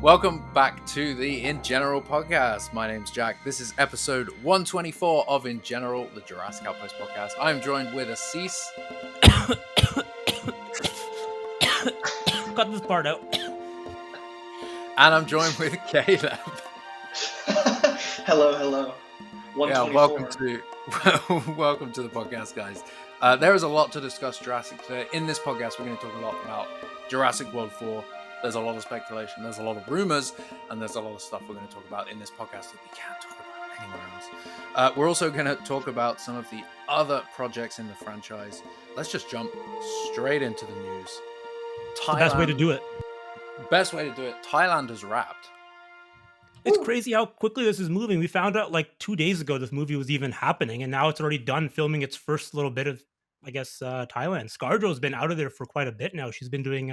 Welcome back to the InGeneral podcast. My name's Jack. This is episode 124 of InGeneral, the Jurassic Outpost podcast. I'm joined with Assis. Cut this part out. And I'm joined with Caleb. Hello. 124. Yeah, welcome to the podcast, guys. There is a lot to discuss Jurassic today. In this podcast, we're going to talk a lot about Jurassic World 4. There's a lot of speculation, there's a lot of rumors, and there's a lot of stuff we're going to talk about in this podcast that we can't talk about anywhere else. We're also going to talk about some of the other projects in the franchise. Let's just jump straight into the news. It's the best way to do it. Best way to do it. Thailand has wrapped. It's crazy how quickly this is moving. We found out like 2 days ago this movie was even happening, and now it's already done filming its first little bit of, Thailand. ScarJo's been out of there for quite a bit now. She's been doing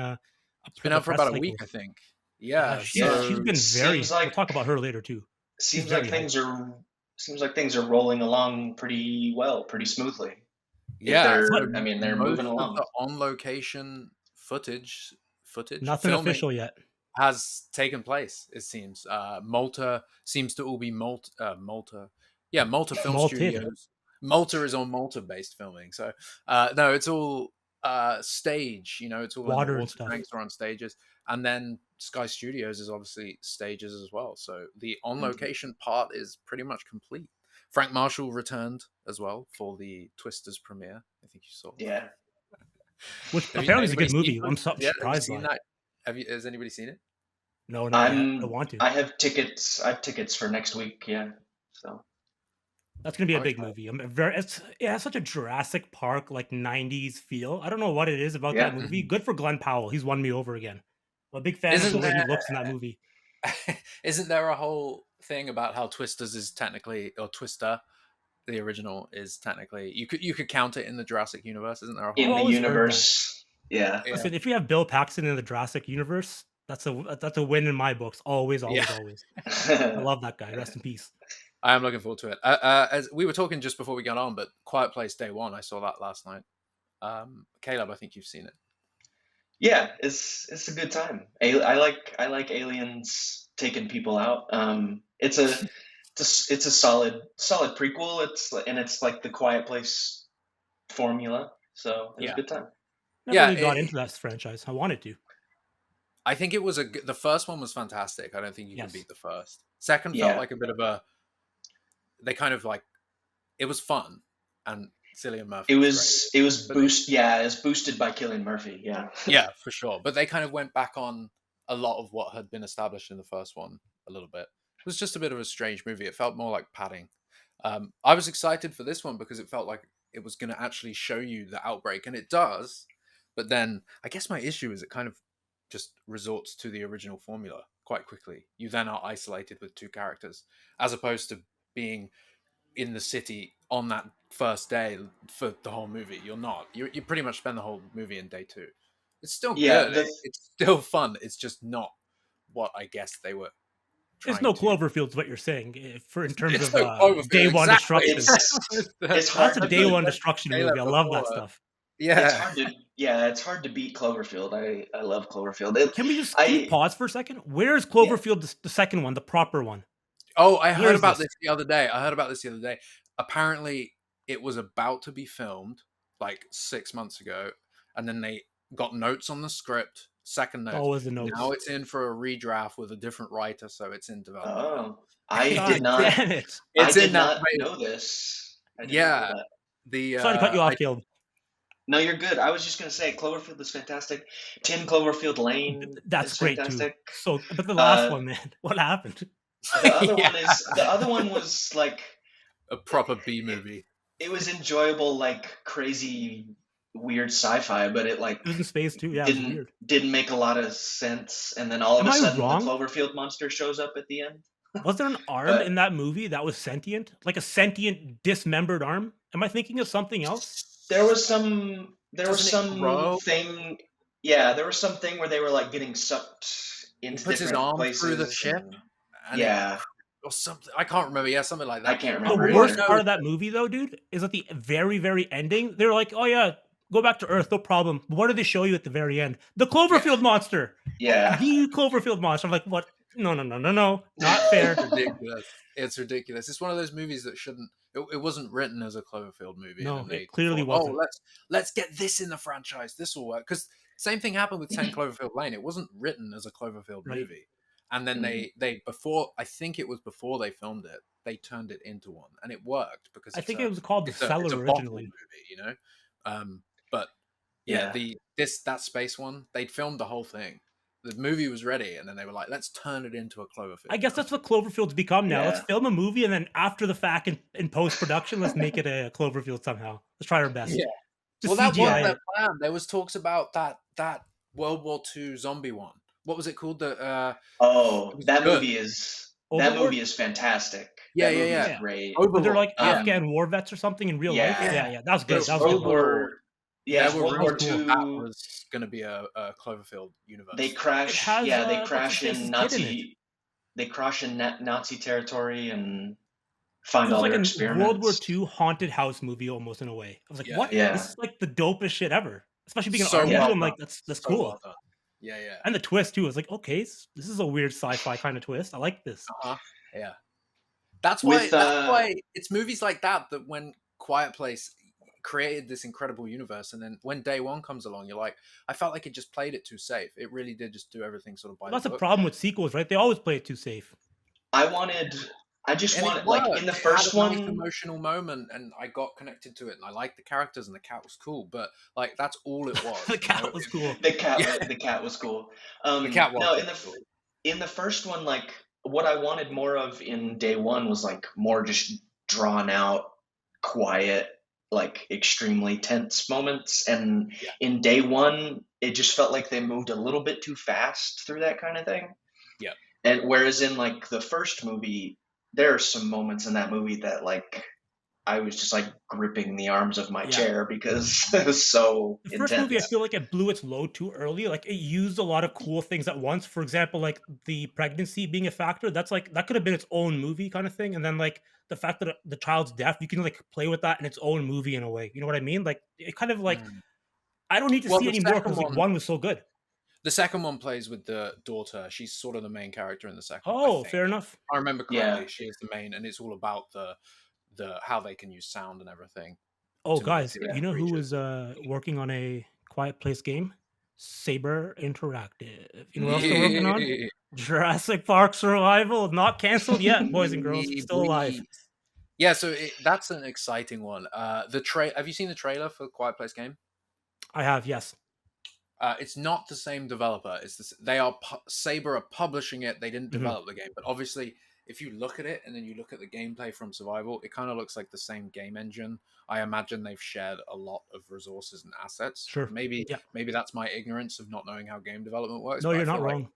It's been out for about a week, I think. Yeah, she's been very. We'll talk about her later too. Seems like things are rolling along pretty well, pretty smoothly. Yeah, they're moving along. The on-location footage, nothing official yet, has taken place. It seems Malta seems to all be Malta. Yeah, Malta Film Studios. Malta is on Malta-based filming, so no, it's all stage. It's all water and and stuff. Tanks are on stages, and then Sky Studios is obviously stages as well. So the on-location part is pretty much complete. Frank Marshall returned as well for the Twisters premiere. I think you saw. Yeah, which apparently is a good movie. I'm surprised by that. Has anybody seen it? No, I want to. I have tickets. I have tickets for next week. Yeah, so. That's gonna be a big movie. It has such a Jurassic Park like '90s feel. I don't know what it is about that movie. Good for Glenn Powell. He's won me over again. I'm a big fan of the way he looks in that movie. Isn't there a whole thing about how Twisters is technically, or Twister, the original is technically you could count it in the Jurassic universe? Isn't there a whole in the universe? Yeah. Listen, if you have Bill Paxton in the Jurassic universe, that's a win in my books. Always. I love that guy. Rest in peace. I am looking forward to it. As we were talking just before we got on, but Quiet Place Day One, I saw that last night. Caleb, I think you've seen it. Yeah, it's a good time. I like aliens taking people out. It's a solid prequel. It's like the Quiet Place formula. So it's a good time. Never really got into that franchise. I wanted to. I think it was the first one was fantastic. I don't think you can beat the first. Second felt like a bit of a. They kind of like, it was fun, and Cillian Murphy. It was boosted by Cillian Murphy. Yeah. Yeah, for sure. But they kind of went back on a lot of what had been established in the first one a little bit. It was just a bit of a strange movie. It felt more like padding. I was excited for this one because it felt like it was going to actually show you the outbreak, and it does. But then I guess my issue is it kind of just resorts to the original formula quite quickly. You then are isolated with two characters, as opposed to being in the city on that first day for the whole movie. You're not. You pretty much spend the whole movie in day two. It's still good. It's still fun. It's just not what I guess they were. It's no Cloverfield's what you're saying in terms of day one destruction. It's hard. That's a day one destruction movie. I love that stuff. Yeah, it's hard to beat Cloverfield. I love Cloverfield. Can we pause for a second? Where's Cloverfield, the second one, the proper one? Oh, I heard about this the other day. Apparently, it was about to be filmed like 6 months ago, and then they got notes on the script. Second note. Oh, was the notes? Now it's in for a redraft with a different writer, so it's in development. Oh, I did not. Damn it! I did not know this. Yeah. Sorry to cut you off, Caleb. No, you're good. I was just going to say Cloverfield is fantastic. 10 Cloverfield Lane. That's great fantastic. Too. So, but the last one, man, what happened? The other one was like a proper B movie. It was enjoyable, like crazy, weird sci-fi, but it was in space too. Yeah, didn't make a lot of sense. And then all of a sudden, the Cloverfield monster shows up at the end. Was there an arm in that movie that was sentient, like a sentient dismembered arm? Am I thinking of something else? There was something. Yeah, there was something where they were like getting sucked into different places. Through the ship. Or something. I can't remember. Yeah, something like that. I can't remember. The worst part of that movie, though, dude, is at the very, very ending. They're like, "Oh yeah, go back to Earth, no problem." What do they show you at the very end? The Cloverfield monster. Yeah. The Cloverfield monster. I'm like, what? No, no, no, no, no, not It's fair. ridiculous. It's ridiculous. It's one of those movies that shouldn't. It wasn't written as a Cloverfield movie, and No, then it they clearly thought, "Oh, wasn't. let's get this in the franchise. This will work." Because same thing happened with 10 Cloverfield Lane. It wasn't written as a Cloverfield Right. movie, and then Mhm. they before I think it was before they filmed it, they turned it into one, and it worked because I think it was called The it's Cellar a bottle originally. movie, you know. But yeah, Yeah. that space one, they'd filmed the whole thing. The movie was ready, and then they were like, "Let's turn it into a I Cloverfield guess film." that's what Cloverfield's become now. Let's Yeah. film a movie and then after the fact in post production, let's make it a Cloverfield somehow. Let's try our Yeah. best. Well, Just that was CGI Yeah. their it. plan. There was talks about that World War II zombie one. What was it called? It Oh, was good. that Overlord? movie is fantastic. Yeah, That yeah, movie is yeah. Yeah. great. Were there Overlord. like Yeah, Afghan war vets or something in real life? Yeah. Yeah, yeah. yeah. That was good. It's That was a good World one. Overlord. War Yeah, There it's were World That was War rumors that cool. that II. was going to be a Cloverfield They universe. It crash, has yeah, they what's his crash face's in kid in it. Nazi territory and It find was all like their a World War experiments. II haunted house movie almost in a way. I was like, Yeah, what? yeah. This Yeah. is like the dopest shit ever. Especially being an So army Yeah. dude. well I'm done. like, that's So well cool. done. Yeah, yeah. And the twist too. I was like, okay, this is a weird sci-fi kind of twist. I like this. Uh-huh. Yeah. With That's why it's movies like that that when Quiet Place created this incredible universe, and then when day one comes along, you're like, I felt like it just played it too safe. It really did just do everything sort of by Well, the that's a book, problem with sequels, right? They always play it too safe. I wanted I just and it wanted like in worked. the It had first a nice one, emotional moment, and I got connected to it, and I liked the characters, and the cat was cool. But like, that's all it The was, you know. cat was cool. Yeah, the cat was cool. the cat was No, really cool. in the first one, like what I wanted more of in day one was like more just drawn out, quiet, like extremely tense moments. And Yeah, in day one, it just felt like they moved a little bit too fast through that kind of thing. yeah. And whereas in like the first movie, there are some moments in that movie that like I was just like gripping the arms of my Yeah. chair because it was so The first movie, I intense. feel like it blew its load too early. Like it used a lot of cool things at once. For example, like the pregnancy being a factor. That's like that could have been its own movie kind of thing. And then like the fact that the child's deaf, you can like play with that in its own movie in a way. You know what I mean? Like it kind of like Mm. I don't need to Well, see any more because like one was so good. the second one plays with the daughter. She's sort of the main character in the second one, I Oh, think. fair enough. I remember Yeah. correctly. She is the main, and it's all about the how they can use sound and everything Oh, to guys, manipulate Yeah. you know who creatures. is working on a Quiet Place game? Saber Interactive. You know what else they're working on? Yeah. Jurassic Park Survival. Not canceled yet, boys and girls. Yeah, Still alive. boy. Yeah, so that's an exciting one. Have you seen the trailer for Quiet Place game? I have, yes. It's not the same developer. It's this, they are Saber are publishing it. They didn't Mhm. develop the game, but obviously, if you look at it and then you look at the gameplay from Survival, it kind of looks like the same game engine. I imagine they've shared a lot of resources and assets. Sure. Maybe Yeah. maybe that's my ignorance of not knowing how game development works, No, but I you're not feel like wrong.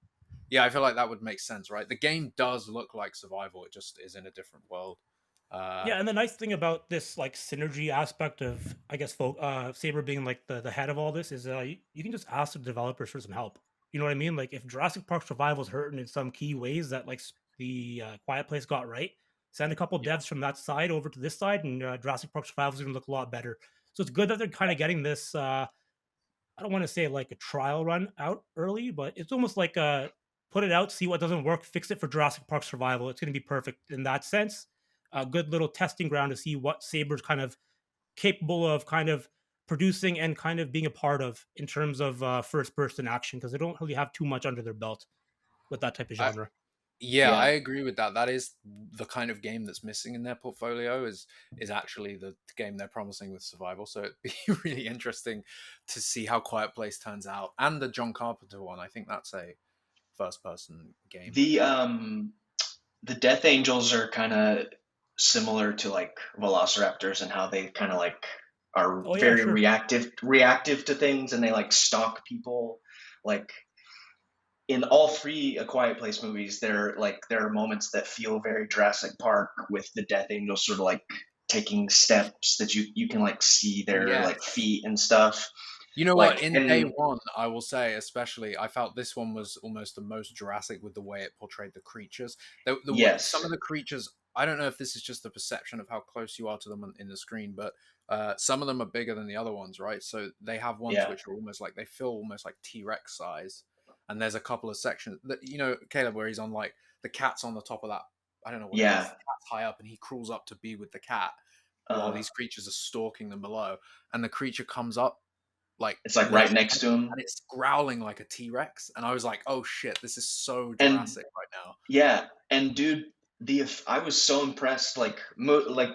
yeah, I feel like that would make sense, right? The game does look like Survival. It just is in a different world. Uh, Yeah, and the nice thing about this like synergy aspect of I guess Saber being like the head of all this is you can just ask the developers for some help. You know what I mean? Like if Jurassic Park Survival is hurting in some key ways that like the Quiet Place got right, send a couple yeah, devs from that side over to this side, and Jurassic Park Survival is going to look a lot better. So it's good that they're kind of getting this. I don't want to say like a trial run out early, but it's almost like put it out, see what doesn't work, fix it for Jurassic Park Survival. It's going to be perfect in that sense. A good little testing ground to see what Saber's kind of capable of kind of producing and kind of being a part of in terms of first person action because they don't really have too much under their belt with that type of I, genre. yeah, I Yeah. agree with that. That is the kind of game that's missing in their portfolio. Is actually the game they're promising with Survival. So it'd be really interesting to see how Quiet Place turns out, and the John Carpenter one. I think that's a first person game. The Death Angels are kind of similar to like velociraptors and how they kind of like are Oh yeah, very sure. reactive to things and they like stalk people. Like in all three A Quiet Place movies, there are moments that feel very Jurassic Park with the Death Angels sort of like taking steps that you can like see their Yes. like feet and stuff. You know what? Like In day and one, I will say, especially, I felt this one was almost the most Jurassic with the way it portrayed the creatures. Some of yes, the creatures, I don't know if this is just the perception of how close you are to them in the screen, but some of them are bigger than the other ones, right? So they have ones yeah, which are almost like they feel almost like T Rex size, and there's a couple of sections that Caleb, where he's on like the cat's on the top of that. I don't know what it is. Yeah. The cat's high up, and he crawls up to be with the cat while Uh, these creatures are stalking them below, and the creature comes up like it's like right literally, next to him. and it's growling like a T-Rex, and I was like, oh shit, this is so And Jurassic right now. yeah, and dude, I was so impressed. Like, like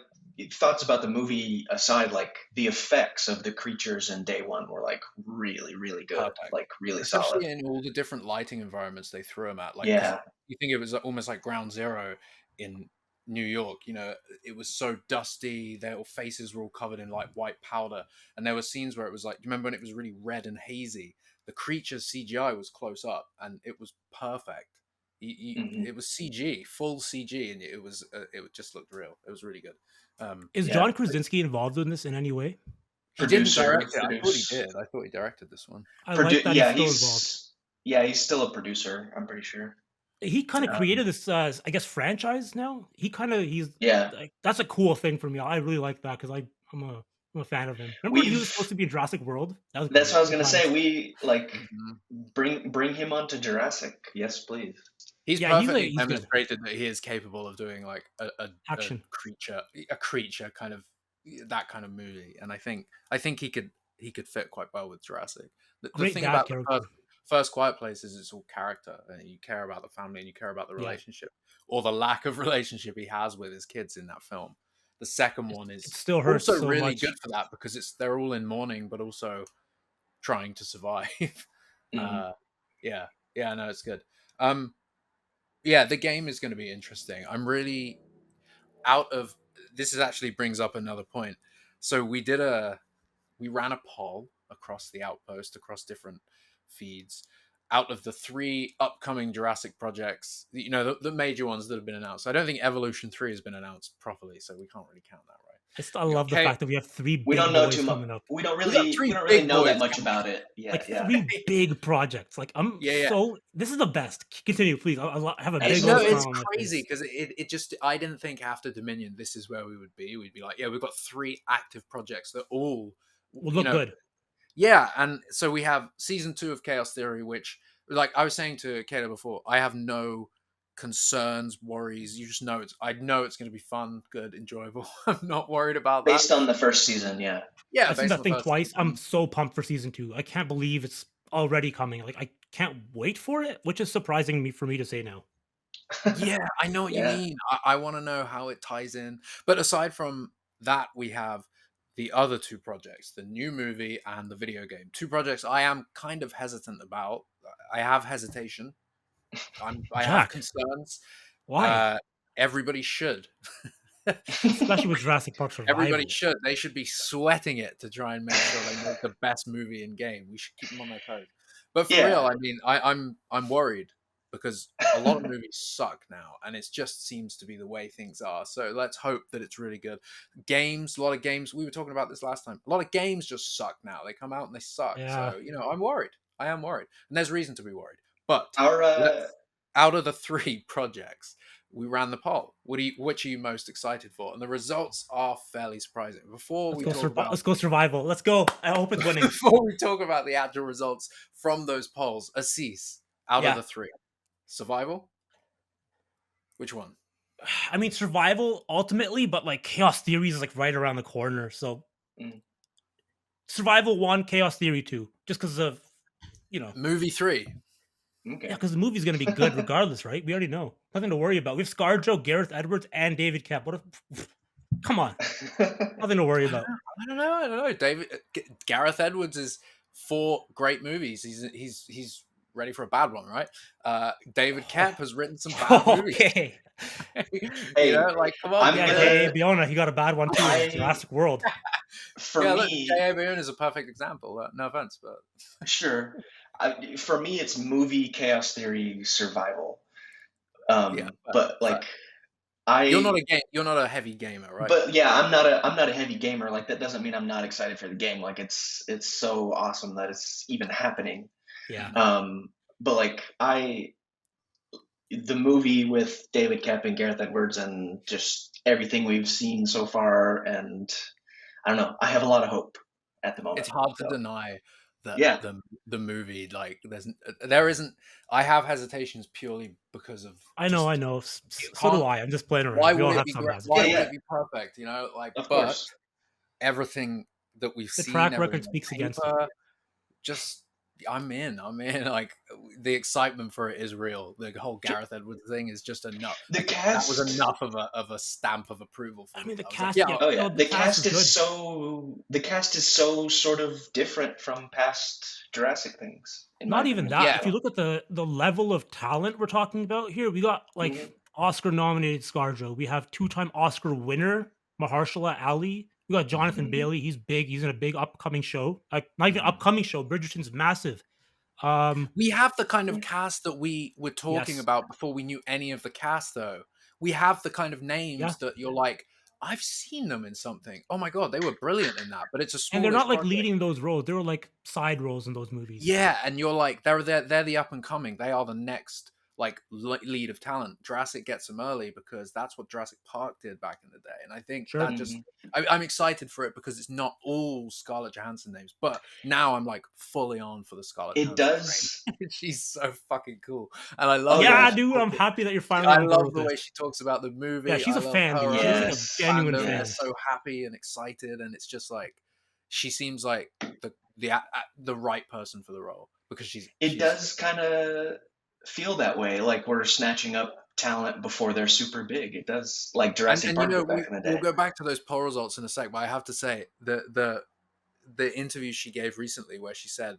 thoughts about the movie aside, like the effects of the creatures in day one were like really, really good, Perfect. like really solid. Especially in all the different lighting environments they threw them at. Like, because Yeah. you think it was almost like Ground Zero in New York. It was so dusty. Their faces were all covered in like white powder. And there were scenes where it was like, you remember when it was really red and hazy? The creature's CGI was close up and it was perfect. Hmm. It was CG, full CG, and it just looked real. It was really good. Is Yeah. John Krasinski involved in this in any way? He didn't Producer, direct it. I thought he produce, did. I thought he directed this one. I like that he's yeah, still involved. he's still a producer, I'm pretty sure. He kind of Uh, created this, I guess, franchise now. He's Yeah. like, that's a cool thing for me. I really like that because I'm a fan of him. Remember when he was supposed We've to be in Jurassic World? That was That's great. what I was Good gonna say. times. We like mhm. bring him onto Jurassic. Yes, please. He's Yeah, perfectly he's good. demonstrated that he is capable of doing like a Action. creature kind of that kind of movie, and I think he could fit quite well with Jurassic. The Great thing dad about the character. first Quiet Place is it's all character, and you care about the family and you care about the Yeah. relationship or the lack of relationship he has with his kids in that film. The second one It is still hurts also so really much. good for that because they're all in mourning, but also trying to survive. Hmm. uh, yeah, yeah, no, it's good. Um, yeah, the game is going to be interesting. I'm really out of this. Is actually brings up another point. So we ran a poll across the Outpost, across different feeds. Out of the 3 upcoming Jurassic projects, the major ones that have been announced, I don't think Evolution 3 has been announced properly, so we can't really count that, right? I We got love the fact that we have three We don't big know boys too much. coming up. We three don't really big know boys that much coming. about it yet. Like Yeah. 3 big projects. Like Yeah, yeah. this is the best. Continue, please. I have a big No, old It's smile on my crazy face. because it just I didn't think after Dominion this is where we would be. We'd be like, yeah, we've got 3 active projects that all, Will you look know, good. yeah, and so we have season 2 of Chaos Theory, which, like I was saying to Kayla before, I have no concerns, worries. You just know I know it's going to be fun, good, enjoyable. I'm not worried about that. Based on the first season, yeah. Yeah, I've seen based on that the thing first twice. I'm season. so pumped for season 2. I can't believe it's already coming. Like I can't wait for it, which is surprising me for me to say now. Yeah, I know what you Yeah. mean. I want to know how it ties in. But aside from that, we have the other 2 projects, the new movie and the video game. 2 projects I am kind of hesitant about. I have hesitation. I have Jack, concerns. why? Uh, everybody should. Especially with Jurassic Park Everybody Survival. should. They should be sweating it to try and make sure they make the best movie in game. We should keep them on their toes. But for real, Yeah. I mean, I'm worried because a lot of movies suck now, and it just seems to be the way things are. So let's hope that it's really good. Games, a lot of games. We were talking about this last time. A lot of games just suck now. They come out and they suck. Yeah. So I'm worried. I am worried, and there's reason to be worried. But Our let's out of the 3 projects, we ran the poll. Which are you most excited for? And the results are fairly surprising. Before we talk about Let's go Survival. Let's go. I hope it's winning. before we talk about the actual results from those polls, Assis, out of Yeah. the 3, Survival. Which one? I mean Survival ultimately, but like Chaos Theory is like right around the corner. So Mm. Survival 1, Chaos Theory 2, just because of Movie 3. Okay. yeah, because the movie's gonna be good regardless, right? We already know. Nothing to worry about. We have ScarJo, Gareth Edwards, and David Kep. What if come on. Nothing to worry about. I don't know. Gareth Edwards is 4 great movies. He's ready for a bad one, right? David Kemp has written some bad movies. Okay. Hey, Like come on. I'm Yeah, gonna- J.A. Biona, he got a bad one too in I- Jurassic World. For Yeah, look, me, J.A. Boone is a perfect example. No offense, but sure. For me, it's movie Chaos Theory Survival. yeah. But like I You're not a heavy gamer, right? But yeah, I'm not a heavy gamer. Like that doesn't mean I'm not excited for the game. Like it's so awesome that it's even happening. Yeah. But like the movie with David Kep and Gareth Edwards and just everything we've seen so far, and I don't know, I have a lot of hope at the moment. It's hard to so. deny that Yeah. the movie, like there isn't. I have hesitations purely because of I know, just I know. you So do can't. I. I'm just playing Why around. We would all it have be some great? Why Yeah, would hesitations. yeah. it be perfect? You know, like, Of but course. everything that we've The seen, track everything record on speaks against it. paper, just I'm in. I'm in. Like the excitement for it is real. The whole Ju- Gareth Edwards thing is just enough. The Like that was cast. enough of a stamp of approval for I me. mean, the I was like, cast. yeah, Yeah, Oh no, yeah, the cast is good. the cast is so sort of different from past Jurassic things, in my Not even opinion. that. yeah. If you look at the level of talent we're talking about here, we got like Mhm. Oscar nominated ScarJo. We have 2-time Oscar winner Mahershala Ali. We got Jonathan Mhm. Bailey. He's big. He's in a big upcoming show. Not even Mhm. upcoming show. Bridgerton's massive. Um, We have the kind of Yeah. cast that we were talking yes. about before we knew any of the cast, though. We have the kind of Yeah. names that you're like, I've seen them in something. Oh my god, they were brilliant in that. But it's a And they're smallish not like project. leading those roles. They were like side roles in those movies. Yeah, and you're like, they're the up and coming. They are the next like lead of talent. Jurassic gets them early because that's what Jurassic Park did back in the day. And I think Sure. that just Mhm. I'm excited for it because it's not all Scarlett Johansson names, but now I'm like fully on for the Scarlett It Johansson does. train. She's so fucking cool, and I Oh love the way Yeah, yeah. she dude. I'm talks. happy that you're finally I on board love with the this. way she talks about the Yeah, movie. she's I a love fan, dude. She her looks like a Yes. genuine fandom. They're fan. Yes. so happy and excited, and it's just like she seems like the right person for the role because It she's does kind of feel that way, like we're snatching up talent before they're super big. It does, like Jurassic you Park know did back in the we'll day. go back to those poll results in a sec, but I have to say the interview she gave recently where she said,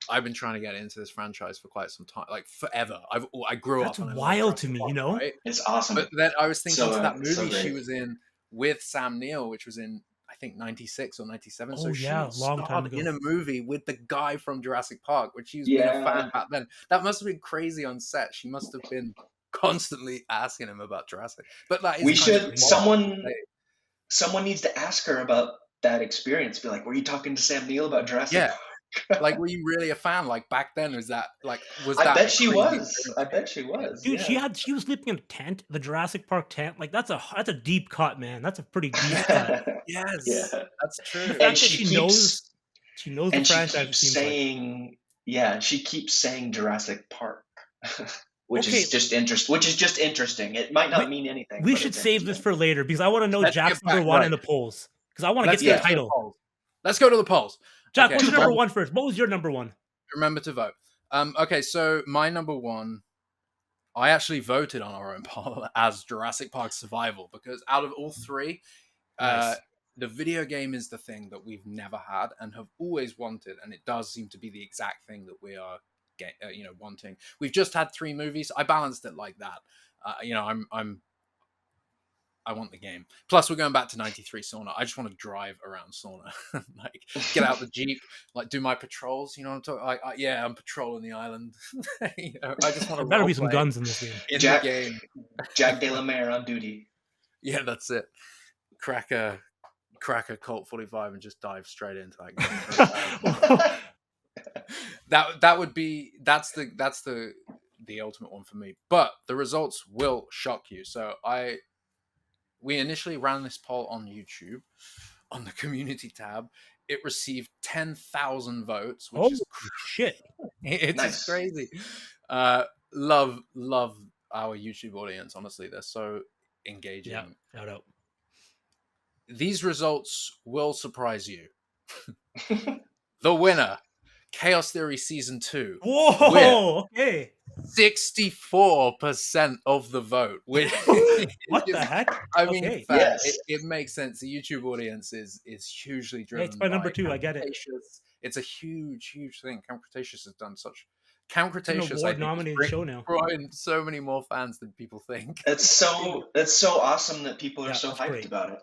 I've been trying to get into this franchise for quite some time, like forever. I grew That's up and I love wild to Jurassic me, Park, you know? right? It's But awesome. then I was thinking to that So movie she great. was in with Sam Neill, which was in I think 96 or 97. So Oh she yeah, long time starred ago. in a movie with the guy from Jurassic Park, which she was being a fan Yeah. back then. That must have been crazy on set. She must have been constantly asking him about Jurassic. But that is We kind That's of should. crazy. wild to say. Someone needs to ask her about that experience. Be like, were you talking to Sam Neill about Jurassic Yeah. Park? Like, were you really a fan? Like back then, was I that bet a she crazy was. experience I for you? bet she Yeah. was. Dude, Yeah. she was sleeping in a tent, the Jurassic Park tent. Like that's a deep cut, man. That's a pretty deep cut. Yeah. Yes, that's The true. And fact that she knows the she franchise, it keeps seems like. saying, yeah, she keeps saying Jurassic Park, which is Okay, just interesting. It might we not mean anything, we but should it's save this interesting. for later because I want to know Let's get Jack's number back one in right. the polls. Because I want to get Let's to the get Yeah. to the title. polls. Let's go to the polls. Jack, Okay, what's your Two number polls. one first? What was your number one? remember to vote. Okay, so my number one, I actually voted on our own poll as Jurassic Park Survival because out of all three, uh, Nice. the video game is the thing that we've never had and have always wanted, and it does seem to be the exact thing that we are, wanting. We've just had three movies. I balanced it like that. I want the game. Plus, we're going back to '93 sauna. I just want to drive around sauna, like get out the jeep, like do my patrols. You know what I'm talking? Like, yeah, I'm patrolling the island. I just want to There better role be some play guns in this game. in the Jack game. Jack DeLamaere on duty. Yeah, that's it. Crack a Colt 45 and just dive straight into that game. That would be that's the ultimate one for me. But the results will shock you. So we initially ran this poll on YouTube on the community tab. It received 10,000 votes, which Oh is shit! it's just Nice. crazy. Love our YouTube audience. Honestly, they're so engaging. Yeah, shout out. These results will surprise you. The winner, Chaos Theory Season 2, with Whoa! Okay. 64% of the vote. Which What is, the heck? I mean, Okay. fair. Yes. It makes sense. The YouTube audience is hugely Yeah, it's driven my by number two. I Camp get it. Cretaceous. It's a huge thing. Camp Cretaceous has done such. Camp It's an Cretaceous, I think, is award-nominated show now. brought in so many more fans than people think. That's so awesome that people are Yeah, so that's hyped great. about it.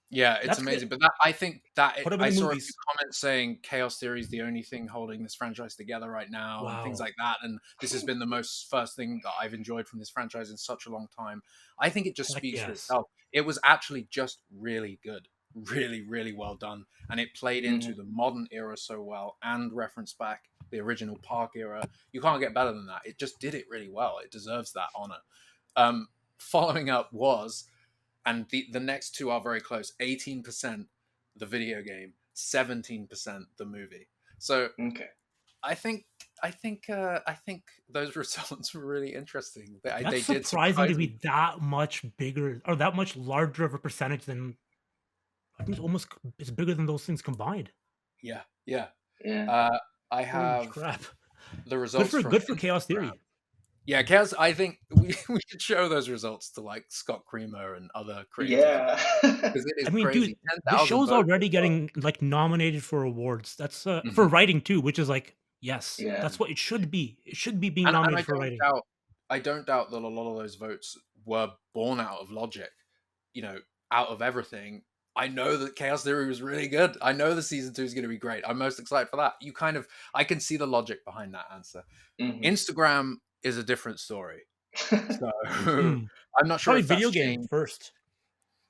Yeah, it's That's amazing. great. But I think that Put 'em in I the saw a movies. few comments saying Chaos Theory is the only thing holding this franchise together right now, and things Wow. like that. And this has been the most first thing that I've enjoyed from this franchise in such a long time. I think it just Heck speaks for yes. itself. It was actually just really good, really well done, and it played into the modern era so well and referenced back the original Park era. You can't get better than that. It just did it really well. It deserves that honor. Following up was. And the next two are very close. 18% the video game, 17% the movie. So Okay. I think I think those results were really interesting. That's They did surprising to surprise me. be that much bigger or that much larger of a percentage than I think it's bigger than those things combined. Yeah, yeah. Yeah. Uh, I Holy have crap! the results from Good for Chaos Instagram. Theory. Yeah, Chaos. I think we should show those results to like Scott Creamer and other creators Yeah. because it is I mean, dude, crazy. Ten this thousand show's votes as already well. getting like nominated for awards. That's for Mhm. writing too, which is like yes, Yeah. that's what it should be. It should be being And nominated for writing. I don't doubt that a lot of those votes were born out of logic. You know, out of everything. I know that Chaos Theory was really good. I know the season 2 is going to be great. I'm most excited for that. I can see the logic behind that answer. Mhm. Instagram is a different story. So Hmm. I'm not sure Probably if that's video game changed. first.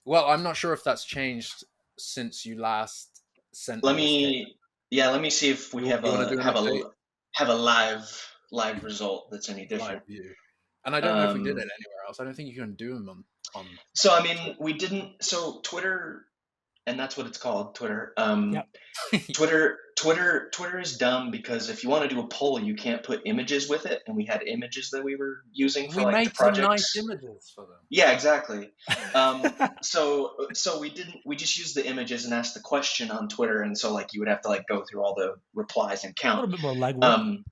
Well, I'm not sure if that's changed since you last sent Let me this case. me let me see if we You want to do an update have a live result that's any live different. view? And I don't know if we did it Um, anywhere else. I don't think you can do them on so I Twitter. mean, we didn't. So Twitter, and that's what it's called, Twitter. Yep. Twitter is dumb because if you want to do a poll, you can't put images with it, and we had images that we were using for We like the made some nice projects. images for them. Yeah, exactly. So we didn't. We just used the images and asked the question on Twitter, and so like you would have to like go through all the replies and A count. little bit more legwork.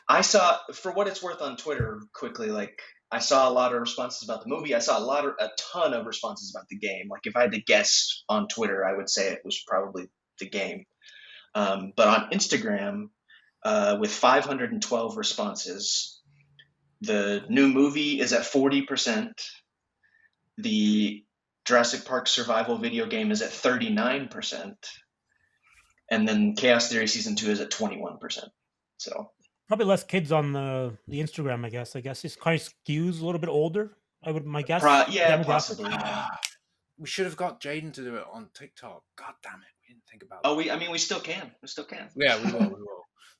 I saw, for what it's worth, on Twitter quickly, like I saw a lot of responses about the movie. I saw a ton of responses about the game. Like if I had to guess on Twitter, I would say it was probably the game. But on Instagram, with 512 responses, the new movie is at 40%. The Jurassic Park survival video game is at 39%. And then Chaos Theory Season 2 is at 21%. So Probably less kids on the Instagram. I guess it's kind of skews a little bit older. My guess yeah, demographic. possibly. Yeah. We should have got Jaden to do it on TikTok. God damn it, we didn't think about Oh, that. I mean, we still can. We still can. Yeah, we will.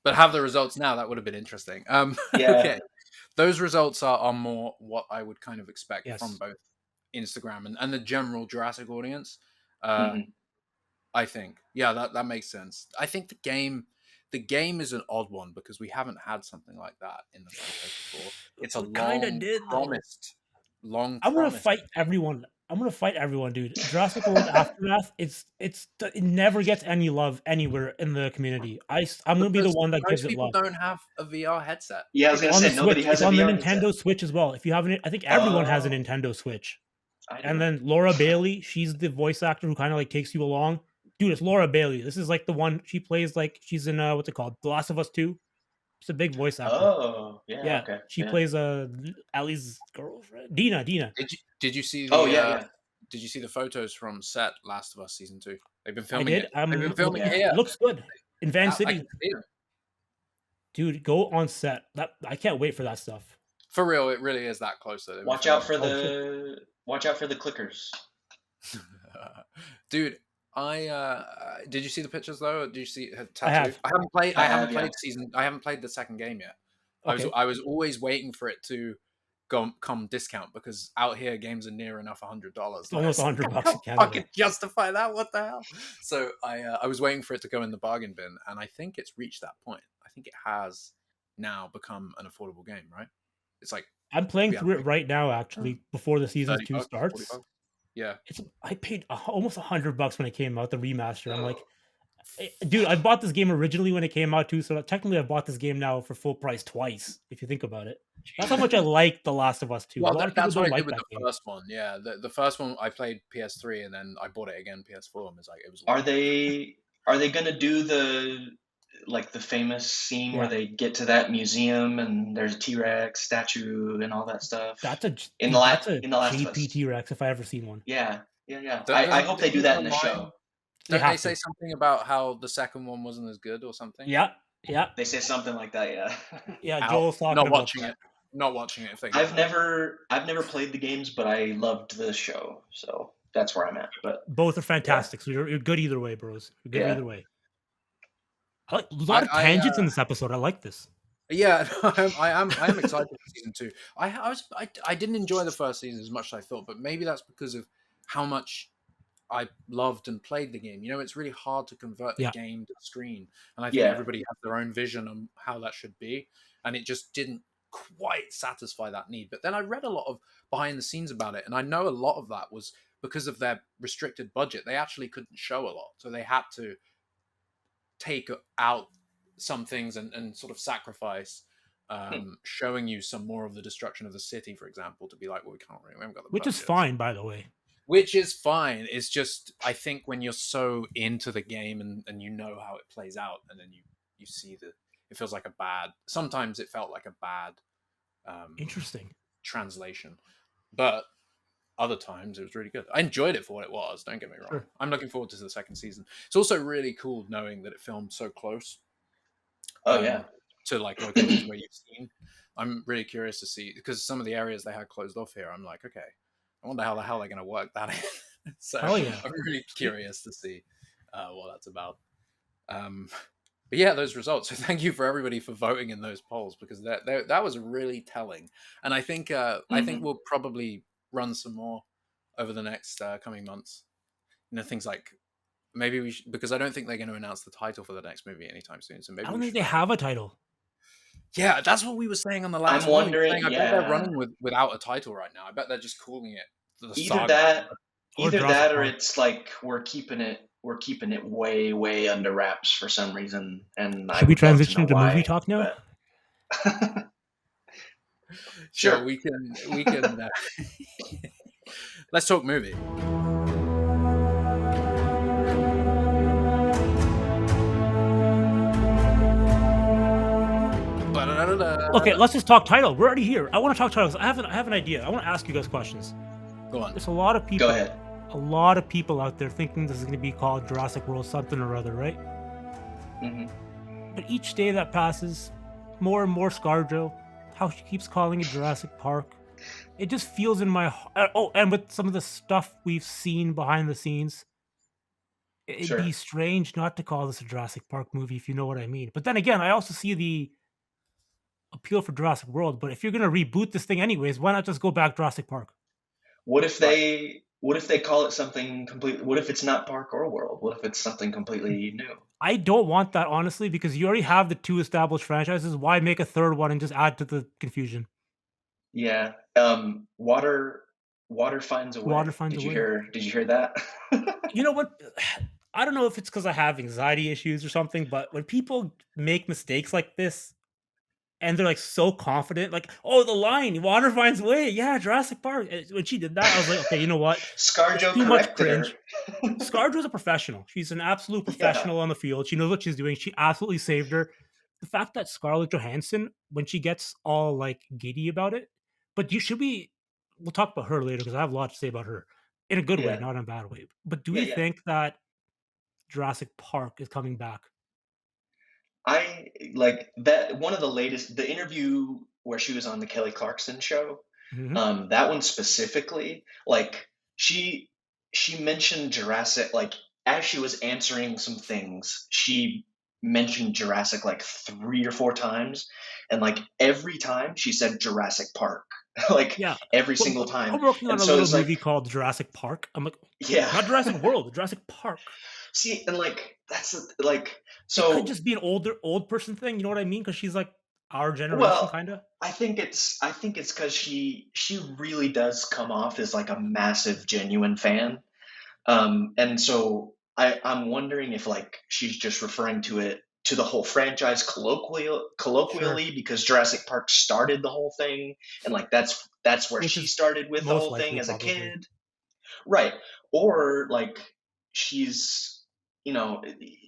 But have the results now. That would have been interesting. Yeah. Okay, those results are more what I would kind of expect from Yes. both Instagram and the general Jurassic audience. Mhm. I think, yeah, that makes sense. I think the game is an odd one because we haven't had something like that in the franchise before. It's a We kind of did though. long I'm gonna promised. fight everyone. I'm gonna fight everyone, dude. Jurassic World Aftermath. It never gets any love anywhere in the community. I'm gonna be the Because one that gives most it people love. don't have a VR headset. Yeah, I was It's gonna on the say nobody Switch. has It's a on the VR headset. Nintendo Switch as well. If you haven't, I think everyone has a Oh, Nintendo Switch. I And do. then Laura Bailey, she's the voice actor who kind of like takes you along. Dude, it's Laura Bailey. This is like the one she plays like she's in what's it called? The Last of Us 2. She's a big voice actor. Oh, yeah. Yeah. Okay. She Yeah. plays Ellie's girlfriend. Dina. Did you see Oh, the yeah. Yeah. did you see the photos from set Last of Us season 2? They've been I filming did. it. They've I'm been filming looking. it Yeah. here. It looks good. In Van I City. can see them. Dude, go on set. That I can't wait for that stuff. For real, it really is that close. Though. Watch out for Oh, watch out for the clickers. Dude, did you see the pictures though? Did you see her I tattoo? have. I have, yeah. I haven't played the second game yet. Okay. I was always waiting for it to come discount because out here games are near enough $100. It's almost $100 in I Canada. can justify that. What the hell? So I was waiting for it to go in the bargain bin, and I think it's reached that point. I think it has now become an affordable game, right? It's like I'm playing yeah, through it right now, actually, before the season 2 $30, starts. $40. Yeah. I paid almost $100 when it came out, the remaster. I'm like, dude, I bought this game originally when it came out too, so technically I bought this game now for full price twice, if you think about it. That's how much I like The Last of Us 2. Well, a lot of people that's what don't I like did with that the game. first one. Yeah, the first one I played PS3 and then I bought it again PS4 and it was. Are they gonna do the famous scene where Yeah. they get to that museum and there's a T-Rex statue and all that stuff? That's a in the Last JP of Us. T-Rex if I ever seen one. Yeah. I Doesn't hope they do that in the show. They Don't have they say to. something about how the second one wasn't as good or something? Yeah. They say something like that. Yeah. Yeah, Out. Joel's talking Not about watching that. it. Not watching it if they. I've never played the games, but I loved the show, so that's where I'm at. But Both are fantastic. So you're good either way, bros. You're good Yeah. either way. I like a lot of tangents in this episode. I like this. Yeah, I am excited for season 2. I didn't enjoy the first season as much as I thought, but maybe that's because of how much I loved and played the game. It's really hard to convert a Yeah. game to screen, and I think Yeah. everybody has their own vision on how that should be, and it just didn't quite satisfy that need. But then I read a lot of behind the scenes about it, and I know a lot of that was because of their restricted budget. They actually couldn't show a lot, so they had to take out some things and sort of sacrifice Hmm. showing you some more of the destruction of the city, for example, to be like, well, we haven't got the Which is budget. fine, by the way. Which is fine. It's just I think when you're so into the game and you know how it plays out, and then you see it feels like a bad. Sometimes it felt like a bad Interesting. translation, but other times it was really good. I enjoyed it for what it was. Don't get me wrong. Sure. I'm looking forward to the second season. It's also really cool knowing that it filmed so close Oh yeah. to like locations where you've seen. I'm really curious to see because some of the areas they had closed off here. I'm like, okay, I wonder how the hell they're going to work that in. So Hell yeah. I'm really curious to see what that's about. But yeah, those results. So thank you for everybody for voting in those polls because that was really telling. And I think Mhm. we'll probably run some more over the next coming months. Things like maybe we should, because I don't think they're going to announce the title for the next movie anytime soon. So maybe I don't we think should they run. have a title. Yeah, that's what we were saying on the I'm last one. We were wondering, saying I bet they're yeah, running without a title right now. I bet they're just calling it the either saga. that, Or either Jurassic that, or Park. it's like we're keeping it way, way under wraps for some reason, and I Should we would love to transition know into movie why. talk now? But So sure. we can let's talk movie. Okay, let's just talk title. We're already here. I want to talk titles. I have an idea. I want to ask you guys questions. Go on. There's a lot of Go people, ahead. out there thinking this is going to be called Jurassic World something or other, right? Hmm. But each day that passes, more and more ScarJo, how she keeps calling it Jurassic Park, it just feels in my heart. Oh, and with some of the stuff we've seen behind the scenes, it'd be Sure. strange not to call this a Jurassic Park movie, if you know what I mean. But then again, I also see the appeal for Jurassic World. But if you're gonna reboot this thing anyways, why not just go back Jurassic Park? Right. What if they call it something completely? What if it's not park or world? What if it's something completely new? I don't want that honestly because you already have the two established franchises. Why make a third one and just add to the confusion? Yeah. Water finds a Water way. finds a way. Did you hear that? You know what? I don't know if it's because I have anxiety issues or something, but when people make mistakes like this and they're like so confident, like, oh, the line, water finds a way. Yeah, Jurassic Park. When she did that, I was like, okay, you know what? It's ScarJo too much corrected her. cringe. ScarJo's a professional. She's an absolute Yeah. professional on the field. She knows what she's doing. She absolutely saved her. The fact that Scarlett Johansson, when she gets all like giddy about it, but you should we? We'll talk about her later because I have a lot to say about her in a good way, Yeah. not in a bad way. But do Yeah. we Yeah. think that Jurassic Park is coming back? I like that one of the latest the interview where she was on the Kelly Clarkson show. Mhm. That one specifically, like she she mentioned Jurassic like as she was answering some things, she mentioned Jurassic like 3 or 4 times, and like every time she said Jurassic Park, like Yeah. every Well, single time. I'm working on And a so little it's like, movie called Jurassic Park. I'm like, yeah. not Jurassic World, Jurassic Park. See, and like like It could so just be an old person thing. You know what I mean? Because she's like our generation, well, kind of. I think it's because she really does come off as like a massive genuine fan. And so I'm wondering if like she's just referring to it to the whole franchise Sure. colloquially because Jurassic Park started the whole thing, and like that's where Which she is started with the most whole thing likely, as a probably. kid, right? Or like she's you know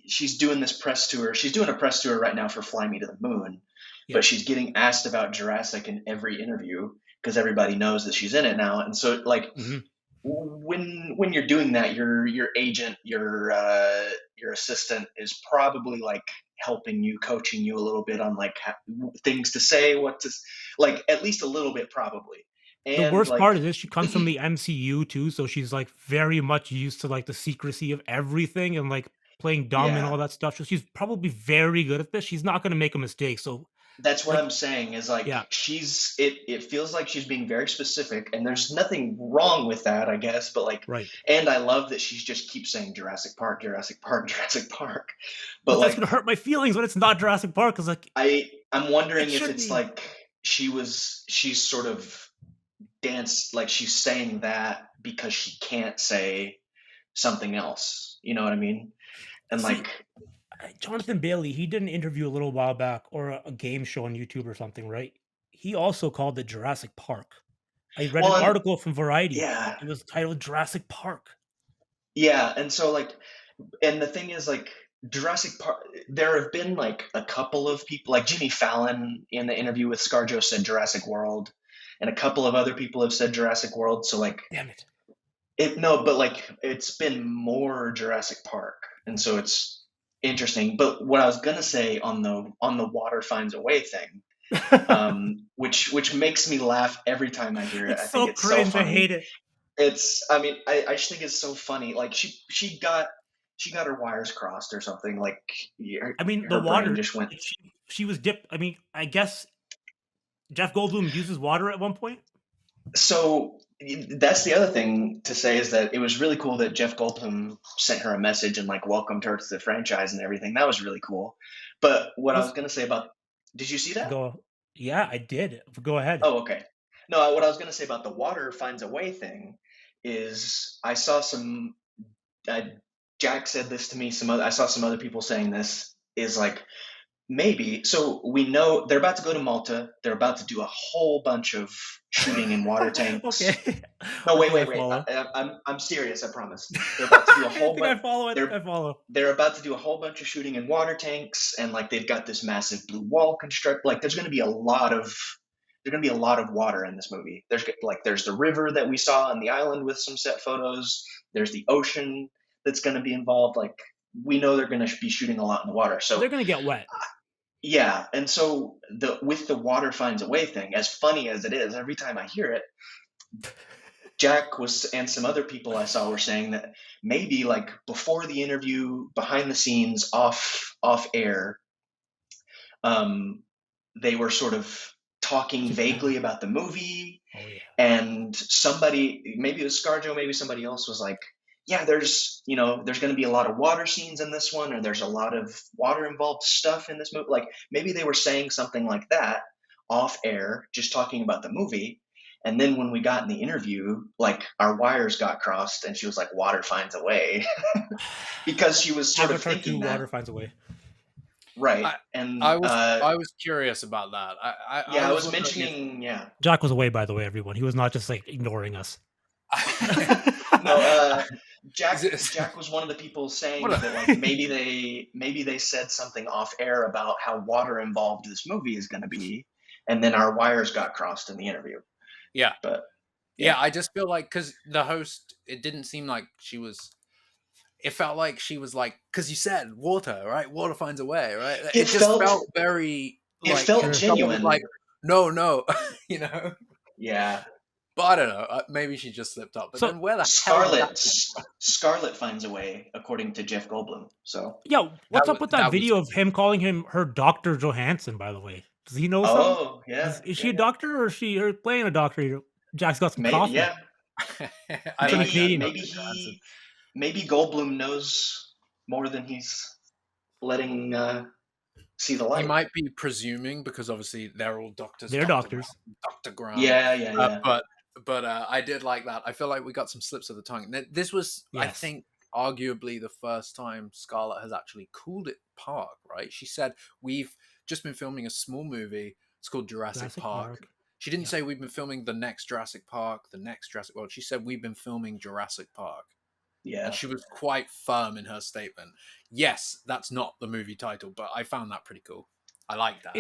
she's doing this press tour. She's doing a press tour right now for Fly Me to the Moon, Yeah. but she's getting asked about Jurassic in every interview because everybody knows that she's in it now, and so like Hmm. when you're doing that, your agent, your assistant is probably like helping you, coaching you a little bit on like things to say, what to like at least a little bit probably, The and worst like part is she comes from the MCU too, so she's like very much used to like the secrecy of everything and like playing dumb and yeah, all that stuff. So she's probably very good at this. She's not going to make a mistake. So That's what Like, I'm saying is like yeah, it feels like she's being very specific, and there's nothing wrong with that, I guess, but like, right. and I love that she's just keeps saying Jurassic Park, Jurassic Park, Jurassic Park. But But that's gonna like hurt my feelings when it's not Jurassic Park. Cause like I'm it wondering if should it's be. like she's sort of danced like she's saying that because she can't say something else. You know what I mean? And See, like, Jonathan Bailey, he did an interview a little while back, or a game show on YouTube or something, right? He also called it Jurassic Park. I read well, an and article from Variety. yeah, It was titled Jurassic Park. yeah, and so like, and the thing is like Jurassic Park. There have been like a couple of people, like Jimmy Fallon in the interview with ScarJo said Jurassic World, and a couple of other people have said Jurassic World. So like, Damn it. it no, but like it's been more Jurassic Park, and so it's interesting. But what I was gonna say on the water finds a way thing, which makes me laugh every time I hear it. It's I think so it's so cringe. I funny. hate it. It's I mean I just think it's so funny. Like she got her wires crossed or something. Like I mean, the her brain water. just went. Like, she was dipped. I mean, I guess Jeff Goldblum uses water at one point. So that's the other thing to say is that it was really cool that Jeff Goldblum sent her a message and like welcomed her to the franchise and everything. That was really cool. But what I was Was gonna say about did you see that? go. Yeah, I did. Go ahead. Oh, okay. No, what I was gonna say about the water finds a way thing is I saw some. Uh, Jack said this to me. I saw some other people saying this is like maybe. So we know they're about to go to Malta. They're about to do a whole bunch of shooting in water tanks. Okay. No, I think I wait. follow. I'm serious. I promise. They're about to do a I whole think I bunch. follow. I think I They're follow. they're about to do a whole bunch of shooting in water tanks, and like they've got this massive blue wall construct. Like there's going to be a lot of water in this movie. There's the river that we saw on the island with some set photos. There's the ocean that's going to be involved. Like we know they're going to be shooting a lot in the water. So They're gonna get wet. yeah, and so the water finds a way thing, as funny as it is, every time I hear it, Jack was and some other people I saw were saying that maybe like before the interview, behind the scenes, off air, um, they were sort of talking Keep going. vaguely about the movie, Oh yeah. and somebody, maybe it was ScarJo, maybe somebody else was like, yeah, there's going to be a lot of water scenes in this one, or there's a lot of water involved stuff in this movie. Like maybe they were saying something like that off air, just talking about the movie. And then when we got in the interview, like our wires got crossed, and she was like, "Water finds a way," because she was sort of Avatar thinking 2 that, Water Finds a Way. right? I And I was curious about that. I yeah, I was was wondering if mentioning, yeah, Jack was away, by the way, everyone. He was not just like ignoring us. no, is it, Jack was one of the people what saying that like a, maybe they said something off air about how water involved this movie is going to be, and then our wires got crossed in the interview. yeah. But Yeah, yeah, I just feel like because the host, it didn't seem like she was. It felt like she was like, because you said water, right? Water finds a way, right? it It just felt felt very it like felt Sure. someone was like, genuine. no, no, you know. Yeah, But I don't know. Maybe she just slipped up. But So then where the hell did that Scarlet come from? Scarlet finds a way, according to Jeff Goldblum. So yeah, what's up with that That was video of him calling him her Dr. Johansson, by the way? Does he know some? oh yeah, Is yeah, she a yeah, doctor or is she her playing a doctor? Jack's got some maybe, coffee. yeah, I From the like that, Canadian. maybe Dr. Johansson. maybe Goldblum knows more than he's letting see the He light. might be presuming because obviously they're all doctors, They're Dr. doctors. Dr. Grant. Yeah, yeah, yeah. But I did like that. I feel like we got some slips of the tongue. This was, I Yes. think, arguably the first time Scarlett has actually called it Park, right? She said, we've just been filming a small movie. It's called Jurassic Park. She didn't Yep. say we've been filming the next Jurassic Park, the next Jurassic World. She said we've been filming Jurassic Park. Yeah. And she was quite firm in her statement. Yes, that's not the movie title, but I found that pretty cool. I like that.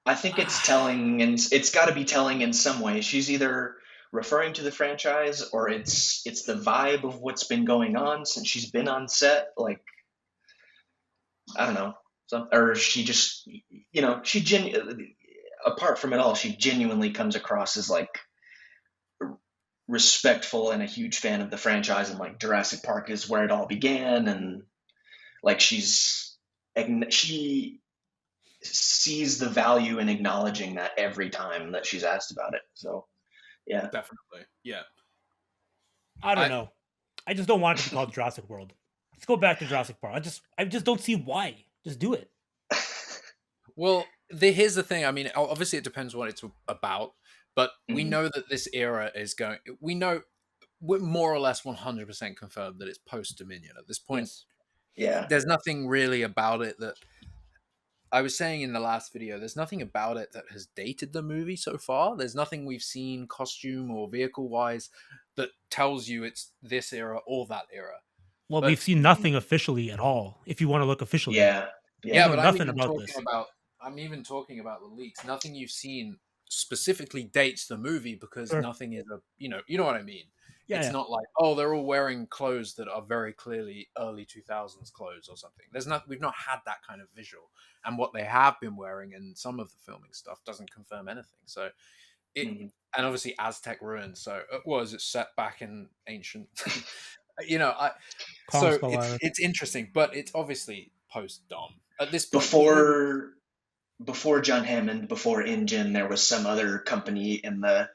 I think it's telling, and it's got to be telling in some way. She's either referring to the franchise, or it's the vibe of what's been going on since she's been on set. Like I don't know, or she just, apart from it all, she genuinely comes across as like respectful and a huge fan of the franchise, and like Jurassic Park is where it all began, and like she sees the value in acknowledging that every time that she's asked about it. So yeah. Definitely. Yeah. I don't I know. I just don't want it to be called Jurassic World. Let's go back to Jurassic Park. I just don't see why. Just do it. Well, here's the thing. I mean, obviously, it depends what it's about, but we Mhm. know that this era is going. We know we're more or less 100% confirmed that it's post Dominion at this point. Yes. Yeah. There's nothing really about it that I was saying in the last video. There's nothing about it that has dated the movie so far. There's nothing we've seen costume or vehicle wise that tells you it's this era or that era. Well, But we've seen nothing officially at all. If you want to look officially, Yeah. we yeah, Yeah. know but I'm nothing even about talking this. about the leaks. Nothing you've seen specifically dates the movie because Sure. nothing is a you know what I mean. Yeah, It's yeah. not like, oh, they're all wearing clothes that are very clearly early 2000s clothes or something. We've not had that kind of visual, and what they have been wearing in some of the filming stuff doesn't confirm anything. So it Mhm. and obviously Aztec ruins. So was it set back in ancient? you know, I Kong so Skull Island. it's interesting, but it's obviously post Dom at this point. We know. Before John Hammond, before InGen, there was some other company in the,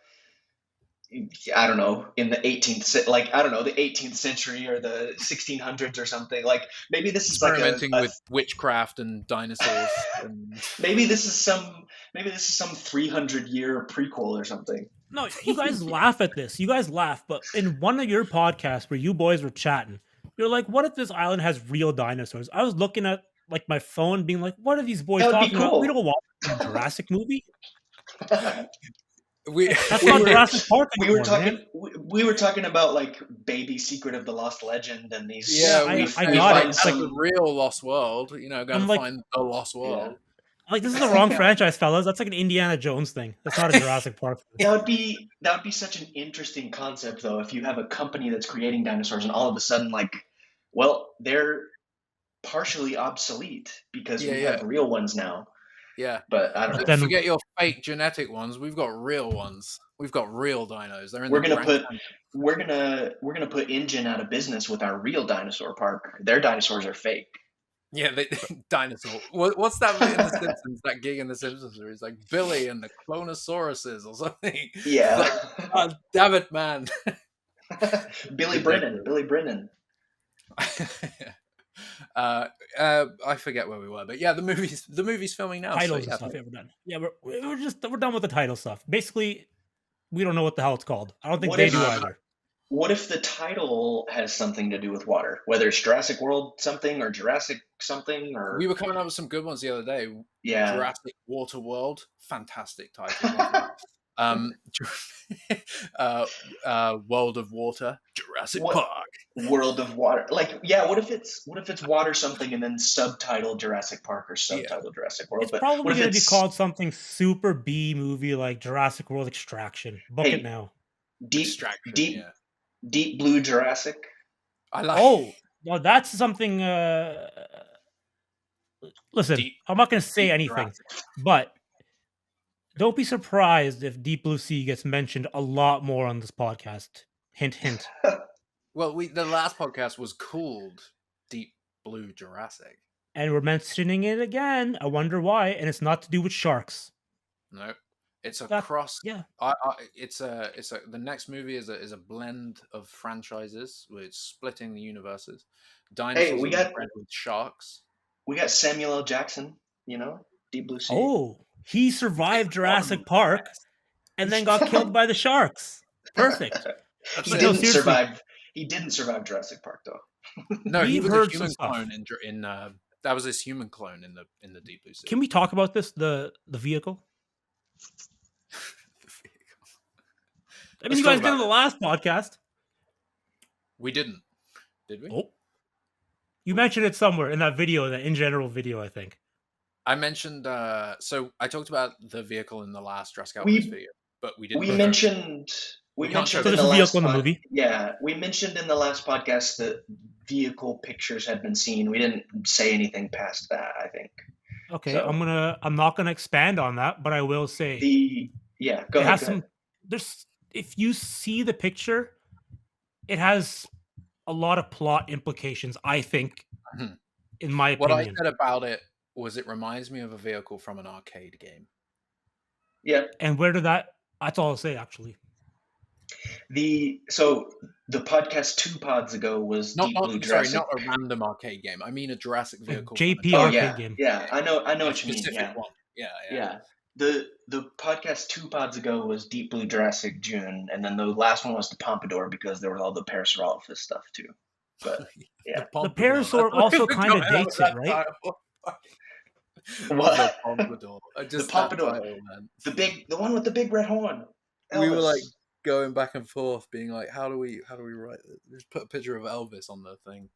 I don't know, in the 18th, like, I don't know, the 18th century or the 1600s or something. Like maybe this is like Experimenting with witchcraft and dinosaurs and maybe this is some 300-year prequel or something. No, you guys laugh at this. You guys laugh, but in one of your podcasts where you boys were chatting, you're like, "What if this island has real dinosaurs?" I was looking at like my phone, being like, "What are these boys That would be talking about? We cool. don't watch a Jurassic movie. we That's we not were Jurassic Park we were anymore, man." talking we were talking about like baby Secret of the Lost Legend and these Yeah, yeah I we got it. find It's like like a some real lost world. Going I'm to like, find the lost yeah. world. this is the wrong franchise, fellas. That's like an Indiana Jones thing. That's not a Jurassic Park thing. That would be such an interesting concept though if you have a company that's creating dinosaurs and all of a sudden like, well, they're partially obsolete because Yeah, we yeah, have real ones now. yeah. But I don't But know. then, Forget your fake genetic ones. We've got real ones. We've got real dinos. They're in the We're gonna Grand put Canyon. we're gonna put InGen out of business with our real dinosaur park. Their dinosaurs are fake. Yeah, dinosaur. What's that bit in The Simpsons? That gig in The Simpsons where it's like Billy and the Clonosauruses or something. It's Yeah. like, God damn it, man. Ridiculous. Billy Brennan. I forget where we were, but yeah, the movie's filming now. So titles and yeah, stuff. Yeah, we're done. Yeah, we're done with the title stuff. Basically, we don't know what the hell it's called. I don't think What they do if either. what if the title has something to do with water? Whether it's Jurassic World something or Jurassic something we or were coming up with some good ones the other day. yeah. Jurassic Water World, fantastic title. Love that. Um, World of Water, Jurassic What Park. World of Water? Like yeah, what if it's water something and then subtitle Jurassic Park or Yeah, subtitle Jurassic World? It's But what probably if going to be it's called something super B movie like Jurassic World Extraction. Book it hey, now. deep Extraction. deep Yeah, deep blue Jurassic? I like Oh, well, that's something. Listen, deep, I'm not going to say deep anything, Jurassic. but don't be surprised if Deep Blue Sea gets mentioned a lot more on this podcast. Hint, hint. Well, the last podcast was called Deep Blue Jurassic. And we're mentioning it again. I wonder why. And it's not to do with sharks. No, it's a That, cross. yeah. It's a the next movie is a blend of franchises. We're splitting the universes. Hey, Dinosaurs we are being got bred with sharks. we got Samuel L. Jackson, Deep Blue Sea. Oh, he Take survived the bottom of Jurassic the Park class. and then got killed by the sharks. Perfect. That's He But no, it. didn't seriously, survive. He didn't survive Jurassic Park though. No, he we've was a heard some human stuff. clone in that was his human clone in the Deep Blue Sea. Can we talk about this? The vehicle? The vehicle. I mean, Let's you talk guys did about in the it. last podcast. We didn't, did we? Oh, you mentioned it somewhere in that video, that InGeneral video, I think. I mentioned. So I talked about the vehicle in the last Jurassic Outpost We video, but we didn't we Okay. show. mentioned we We can't show mentioned So in there's the a vehicle last in the movie. we mentioned in the last podcast that vehicle pictures had been seen. We didn't say anything past that, I think. Okay, So I'm not gonna expand on that, but I will say yeah, it has go ahead. some. There's if you see the picture, it has a lot of plot implications. I think, Mhm. in my What I opinion. said about it was it reminds me of a vehicle from an arcade game. Yeah. And where did that? That's all I'll say actually. So the podcast 2 pods ago was Not, Deep not Blue sorry, Jurassic. not a random arcade game. I mean a Jurassic A vehicle from a JP Oh arcade yeah, game. yeah. I know a what you mean. specific Yeah, one. Yeah, yeah. yeah. The podcast 2 pods ago was Deep Blue Jurassic June, and then the last one was the Pompadour because there was all the Parasaurolophus stuff too. But The yeah, The Pompadour. Parasaur also kind of dates it, right? The what? Pompadour. The Just that Pompadour, title, man. the one with the big red horn, We were like Elvis. going back and forth, being like, "How do we write this?" Just put a picture of Elvis on the thing.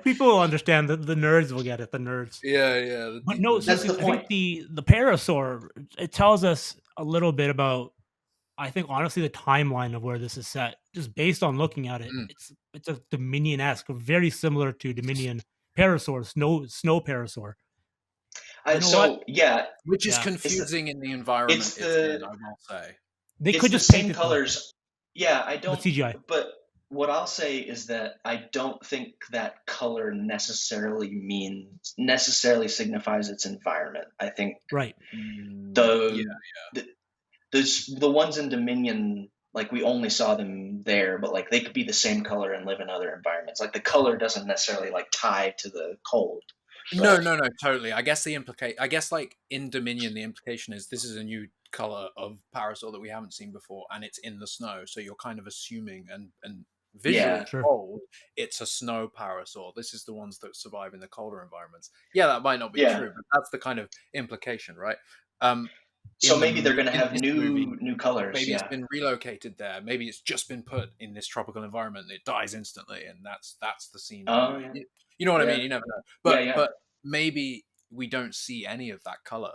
People will understand. The nerds will get it. The nerds. Yeah. But no, That's seriously, the I think point. the Parasaur, it tells us a little bit about, I think honestly, the timeline of where this is set. Just based on looking at it, Mm. it's a Dominion-esque, very similar to Dominion Parasaur, snow Parasaur. You know what? Yeah, Which is Yeah. confusing in the environment it's it's in, the I will say. They it's could the just paint same it though, colors. Yeah, I with don't. CGI. But what I'll say is that I don't think that color necessarily signifies its environment. I think Right. Yeah. the ones in Dominion, like we only saw them there, but like they could be the same color and live in other environments. Like the color doesn't necessarily like tie to the cold. No, But totally. I guess like in Dominion, the implication is this is a new color of Parasaur that we haven't seen before, and it's in the snow. So you're kind of assuming and yeah, visually Sure. told it's a snow Parasaur. This is the ones that survive in the colder environments. Yeah, that might not be yeah. true, but that's the kind of implication, right? Um, So maybe they're gonna in have this movie, new colors. maybe it's Yeah, been relocated there. Maybe it's just been put in this tropical environment and it dies instantly, and that's the scene of the oh movie. yeah, You know what I yeah, mean? You never know. yeah, But yeah. but maybe we don't see any of that color.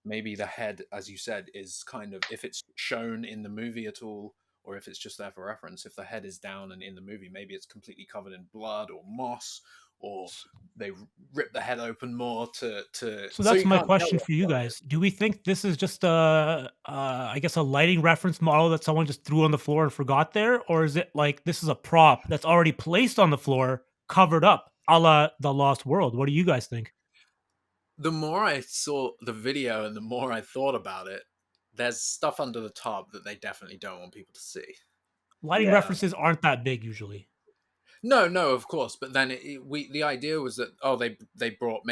Maybe the head, as you said, is kind of, if it's shown in the movie at all, or if it's just there for reference. If the head is down and in the movie, maybe it's completely covered in blood or moss, or they rip the head open more to. So So that's you my can't tell question what for you color it guys. Do we think this is just a, I guess, a lighting reference model that someone just threw on the floor and forgot there, or is it like this is a prop that's already placed on the floor, covered up, a la The Lost World? What do you guys think? The more I saw the video and the more I thought about it, there's stuff under the top that they definitely don't want people to see. Lighting Yeah. references aren't that big usually. No, of course. But then the idea was that they brought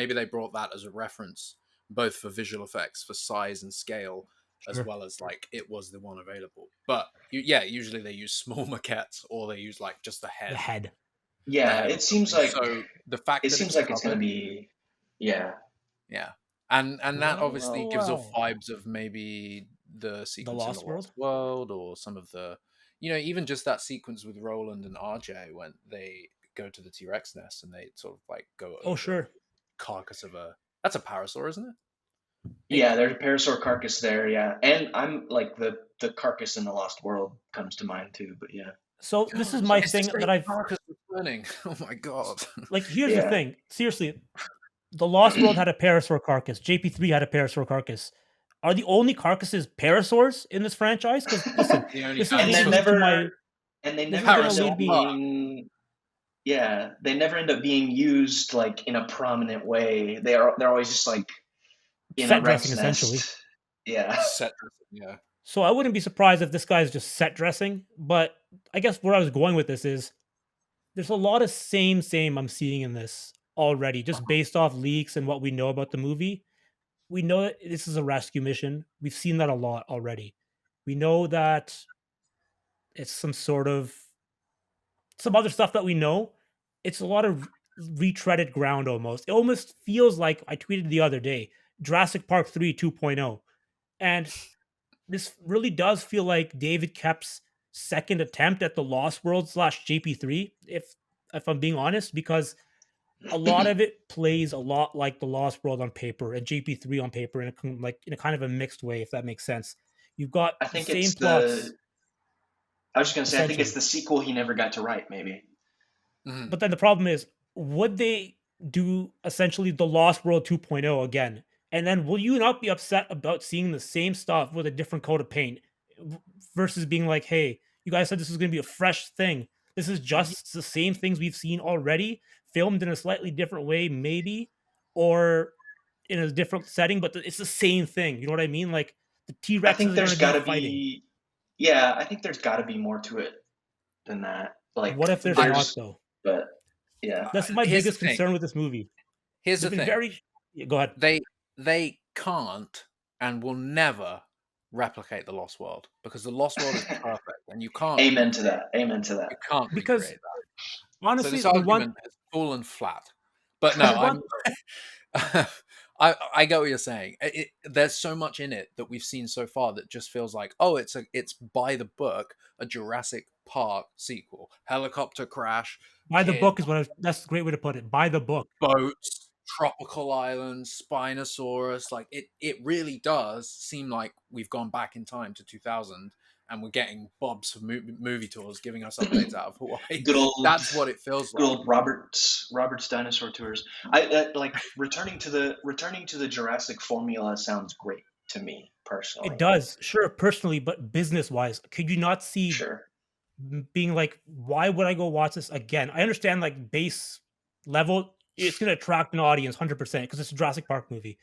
that as a reference both for visual effects, for size and scale, as Sure. well as like it was the one available. But usually they use small maquettes or they use like just The the head. Yeah, head or it seems something. like So the fact that it's it's gonna covered, be. Yeah. yeah, and that obviously gives off Well. vibes of maybe the The sequence in the Lost Lost World. World, or some of the, even just that sequence with Roland and RJ when they go to the T-Rex nest and they sort of like go Oh, over the sure. carcass of that's a parasaur, isn't it? Yeah, there's a parasaur carcass there. Yeah, and I'm like the carcass in the Lost World comes to mind too. But yeah, So this is my It's the thing same that I've carcass returning. Oh my god. like. Here's the yeah, thing. Seriously, The Lost World had a parasaur carcass. JP3 had a parasaur carcass. Are the only carcasses parasaurs in this franchise? Because listen, The only this is and they're leading me to my. never and they This never is gonna end parasaur lead up me. being. Yeah, they never end up being used like in a prominent way. They're always just like in a Set dressing Rex essentially. nest. Yeah, set dressing, yeah. So I wouldn't be surprised if this guy's just set dressing. But I guess where I was going with this is there's a lot of same I'm seeing in this already, just based off leaks and what we know about the movie. We know that this is a rescue mission. We've seen that a lot already. We know that it's some other stuff that we know. It's a lot of retreaded ground almost. It almost feels like I tweeted the other day, Jurassic Park 3 2.0. And this really does feel like David Kep's second attempt at the Lost World slash JP3, if I'm being honest, because a lot of it plays a lot like the Lost World on paper and JP3 on paper in a kind of a mixed way, if that makes sense. You've got I the think same it's plots I was just gonna say I think it's essentially. the sequel he never got to write. Maybe. Mhm. But then the problem is, would they do essentially the Lost World 2.0 again? And then will you not be upset about seeing the same stuff with a different coat of paint versus being like, hey, you guys said this was going to be a fresh thing. This is Ye- just the same things we've seen already, filmed in a slightly different way, maybe. or in a different setting, but it's the same thing. You know what I mean? Like the T I think Rexes are going there's to got be to fighting. be, yeah, I think there's got to be more to it than that. What Like if there's I, not there's, though? but yeah, This is my here's the biggest thing. concern with this movie. Here's They've the been thing. very. Yeah, go ahead. They can't and will never replicate the Lost World because the Lost World is perfect and amen to that. Amen to you that. can't Because recreate that. So honestly, this the one argument has fallen flat. But the no, one I get what you're saying. There's so much in it that we've seen so far that just feels like, oh, it's by the book, a Jurassic Park sequel, helicopter crash, by the kid, book is what that's a great way to put it. By the book. boats, tropical islands, Spinosaurus. Like it really does seem like we've gone back in time to 2000 and we're getting Bob's from movie tours giving us updates out of Hawaii. Good old, That's what it feels good like. old Robert's dinosaur tours. Like returning to the Jurassic formula sounds great to me It personally. does, sure, personally, but business wise, could you not see Sure. being like, why would I go watch this again? I understand like base level, it's gonna attract an audience 100% because it's a Jurassic Park movie.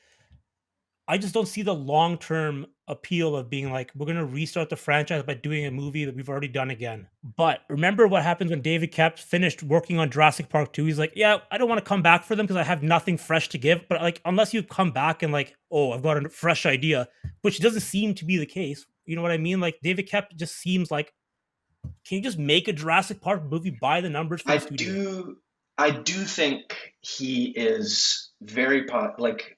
I just don't see the long term appeal of being like, we're gonna restart the franchise by doing a movie that we've already done again. But remember what happens when David Kep finished working on Jurassic Park 2? He's like, yeah, I don't want to come back for them because I have nothing fresh to give. But like, unless you come back and like, oh, I've got a fresh idea, which doesn't seem to be the case. You know what I mean? Like David Kep just seems like, can you just make a Jurassic Park movie by the numbers for I the studio? do I do think he is very like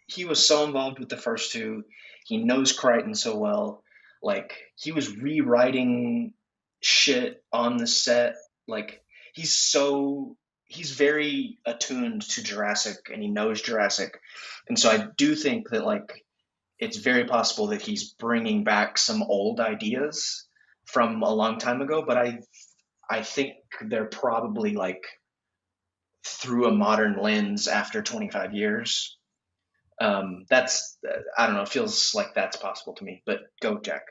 he was so involved with the first two. He knows Crichton so well. Like he was rewriting shit on the set. Like he's very attuned to Jurassic and he knows Jurassic. And so I do think that like it's very possible that he's bringing back some old ideas from a long time ago, but I think they're probably like through a modern lens after 25 years. That's I don't know. It feels like that's possible to me. But go, Jack.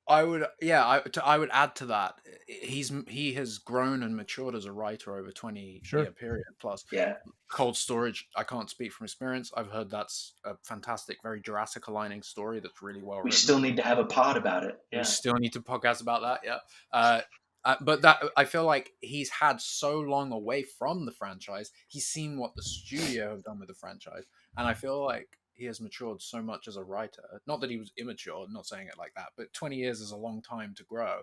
I would, yeah, I would add to that. He has grown and matured as a writer over 20-year Sure. period plus. Yeah, Cold Storage, I can't speak from experience. I've heard that's a fantastic, very Jurassic aligning story that's really well we written. still need to have a pod about it. We Yeah, still need to podcast about that, yeah. But that I feel like he's had so long away from the franchise. He's seen what the studio have done with the franchise, and I feel like he has matured so much as a writer. Not that he was immature, not saying it like that, but 20 years is a long time to grow.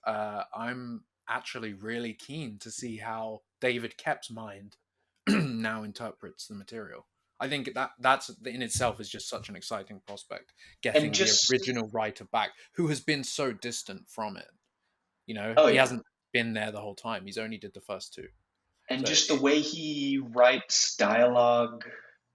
I'm actually really keen to see how David Kep's mind now interprets the material. I think that's in itself is just such an exciting prospect. and Getting the just original writer back, who has been so distant from it. You know, oh he yeah, hasn't been there the whole time. He's only did the first two. and So just the way he writes dialogue,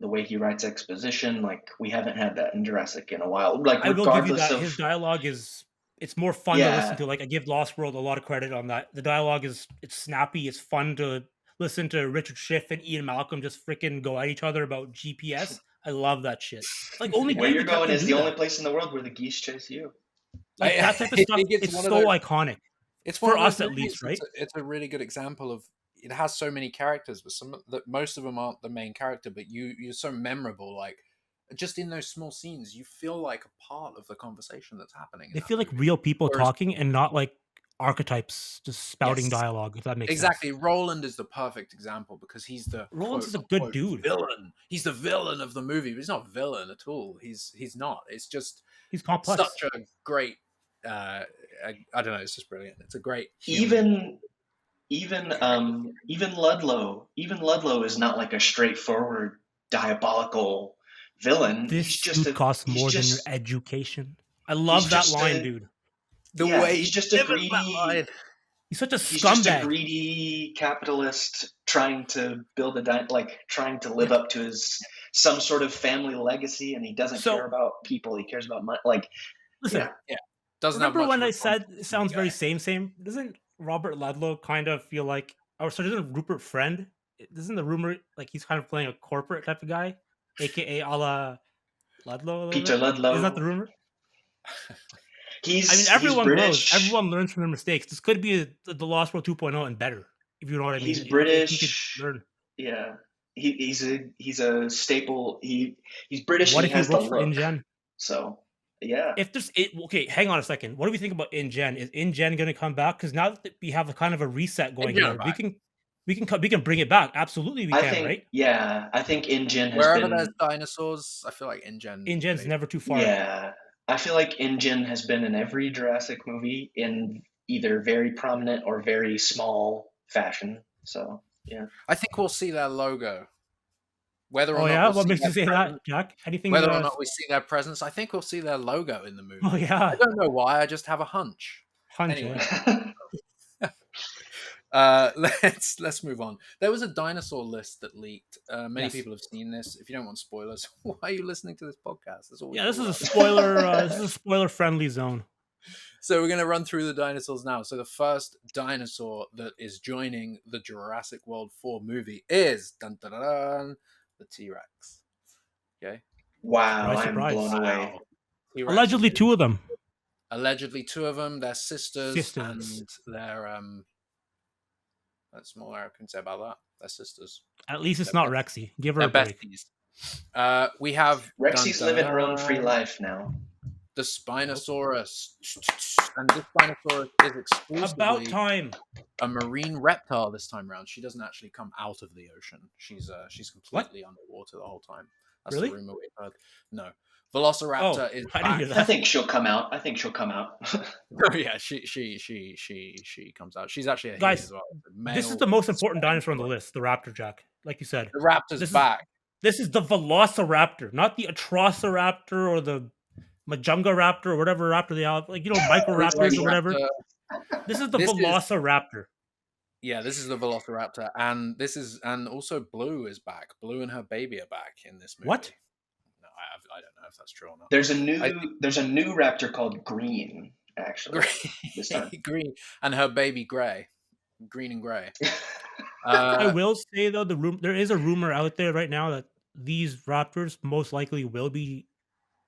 the way he writes exposition, like we haven't had that in Jurassic in a while. Like I will give you regardless that. of His dialogue is it's more fun to listen yeah, to. Like I give Lost World a lot of credit on that. The dialogue is it's snappy. It's fun to listen to Richard Schiff and Ian Malcolm just freaking go at each other about GPS. I love that shit. Like only where you're David Kep going can is do the only that. place in the world where the geese chase you. Like that type of stuff. it gets It's one of so those. iconic It's one for of those us at least, movies. right? It's a really good example of. It has so many characters, but some that most of them aren't the main character. But you're so memorable. Like just in those small scenes, you feel like a part of the conversation that's happening in They that feel like movie. real people Whereas, talking and not like archetypes just spouting yes, dialogue. If that makes sense. exactly. Roland is the perfect example because he's the Roland's quote is a good unquote dude. villain. He's the villain of the movie, but he's not villain at all. He's not. It's just He's complex. such a great. I don't know. It's just brilliant. It's a great human. Even even Ludlow is not like a straightforward diabolical villain. This suit costs more than your education. I he's love that just line, a dude. The yeah, way he delivers that line. He's such a he's just a scumbag. greedy capitalist trying to build like trying to live Like, up to his some sort of family legacy, and he doesn't care so about people. He cares about money. Like listen, yeah, Yeah, doesn't have remember much when of a I said it conscience, sounds guy. very same? Doesn't Robert Ludlow kind of feel like, or so doesn't Rupert Friend? Isn't the rumor like he's kind of playing a corporate type of guy, aka a la Ludlow a little Peter bit? Isn't that the Ludlow. rumor? I mean, He's everyone grows. British. Everyone learns from their mistakes. This could be the Lost World 2.0 and better, if you know what I He's mean. If he could British. learn. Yeah. he's a staple. He's British What and he if he has the works for look. InGen? So yeah, If there's it, okay, hang on a second. What do we think about InGen? Is InGen going to come back? Because now that we have a kind of a reset going InGen are here, back. we can bring it back. Absolutely, we I can, think right? I think InGen has Wherever there's been dinosaurs, I feel like InGen InGen's maybe. never too far. yeah. I feel like InGen has been in every Jurassic movie in either very prominent or very small fashion. So yeah. I think we'll see their logo. Whether or Oh not yeah, we'll what see makes their you say that, presence, Jack? Anything? whether or not we see their presence, I think we'll see their logo in the Oh movie. I yeah, don't know why. I just have a hunch. hunch. Anyway, Eh? let's move on. There was a dinosaur list that leaked. Many Yes. people have seen this. If you don't want spoilers, why are you listening to this podcast? That's all we Yeah, this talk is a about. spoiler. This is a spoiler-friendly zone. So we're going to run through the dinosaurs now. So the first dinosaur that is joining the Jurassic World 4 movie is dun, dun, dun, dun, the T-Rex. Okay. Wow, Surprise, I'm surprise. blown away. Wow. T-Rexes Allegedly, is- two of them. Allegedly, two of them. They're sisters, Sisters. and they're that's more I can say about that. They're sisters. At least it's They're not best- Rexy. Give her They're a break. besties. We have Rexy's dun, living dun, her own free dun, life now. the Spinosaurus, and this Spinosaurus is About exclusively time. a marine reptile this time around. She doesn't actually come out of the ocean. She's completely underwater the whole time. That's Really? the rumor we've heard. No, Velociraptor Oh, is I didn't back. hear I that. think she'll come out. I think she'll come out. Oh yeah, she comes out. She's actually a he Guys, as well. This is Male the most important Spinosaurus. dinosaur on the list, the raptor, Jack. Like you said, The raptor's This is- back. this is the Velociraptor, not the Atrociraptor or the Majunga Raptor or whatever raptor they have, like Microraptors or whatever. Velociraptor. This is the This is- Velociraptor. Yeah, this is the Velociraptor, and also Blue is back. Blue and her baby are back in this movie. What? No, I don't know if that's true or not. There's a I new raptor called Green, actually. This time. Green and her baby Gray, green and gray. I will say though, there is a rumor out there right now that these raptors most likely will be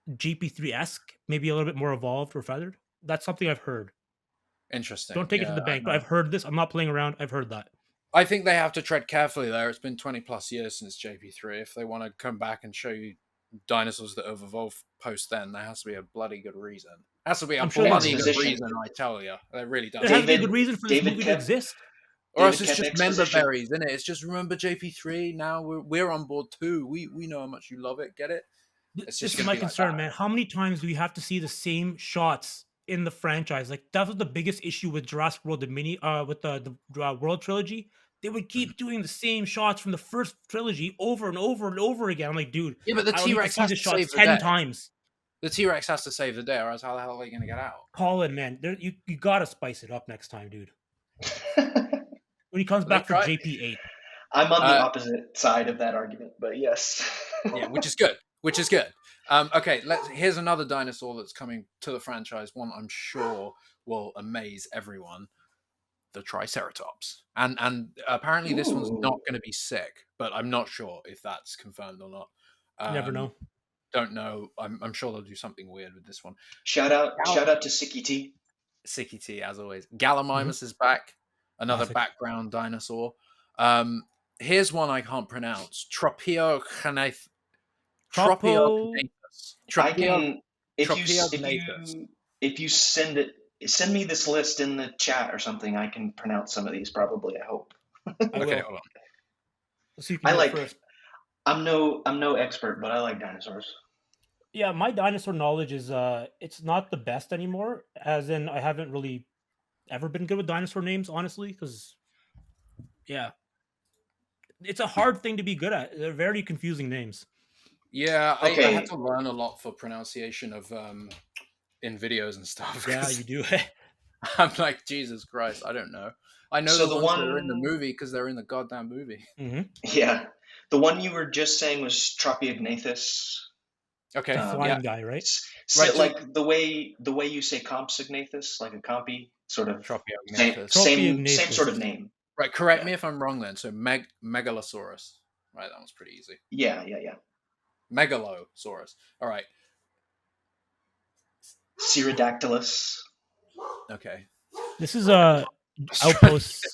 GP3-esque, maybe a little bit more evolved or feathered. That's something I've heard. Interesting. Don't take it to the bank, but I've heard this. I'm not playing around. I've heard that. I think they have to tread carefully there. It's been 20 plus years since JP3. If they want to come back and show you dinosaurs that have evolved post then, there has to be a bloody good reason. Has to be a I'm sure bloody there's good exposition. reason, I tell you. It really does. There has to be a David- good reason for this David movie kept- to exist. Or else David it's kept just member exposition. berries, isn't it? It's just remember JP3. Now we're on board too. We know how much you love it. Get it? It's This just is gonna my be like concern, that. man. How many times do we have to see the same shots in the franchise? Like that was the biggest issue with Jurassic World, with the World trilogy. They would keep doing the same shots from the first trilogy over and over and over again. I'm like, dude, Yeah, but the I don't need to T-Rex see has this to shot save the 10 day. times. The T-Rex has to save the day, or else how the hell are they going to get out? Colin, man, you gotta spice it up next time, dude. When he comes They back for tried. JP8. I'm on the Uh, opposite side of that argument, but yes. Yeah, which is good. Which is good. Okay, here's another dinosaur that's coming to the franchise. One I'm sure will amaze everyone. The Triceratops, and apparently this one's Ooh. not going to be sick, but I'm not sure if that's confirmed or not. You never know. Don't know. I'm sure they'll do something weird with this one. Shout out to Siki T. Sicky T, as always. Gallimimus is back. Another Classic. background dinosaur. Here's one I can't pronounce. Tropiocnathus. I can if Tropiognathus. you send me this list in the chat or something, I can pronounce some of these probably, I hope. I Okay, will. hold on. Let's see if you I can do it like- first. I'm no expert, but I like dinosaurs. Yeah, my dinosaur knowledge is it's not the best anymore. As in, I haven't really ever been good with dinosaur names, honestly, because yeah, it's a hard thing to be good at. They're very confusing names. Yeah, I Okay. had to learn a lot for pronunciation of in videos and stuff. Yeah, 'cause you do. I'm like, Jesus Christ, I don't know. I know So the the ones that are in the one- movie because they're in the goddamn movie. Yeah. The one you were just saying was Tropiognathus. Okay, Flying yeah, guy, right? So, Right, so- like the way you say Compsognathus, like a compy, sort of Tropiognathus. same Tropiognathus. sort of name. Right, correct Yeah. me if I'm wrong then. So Megalosaurus. Right, that was pretty easy. Yeah. Megalosaurus. All right. Pterodactylus. Okay. This is Outpost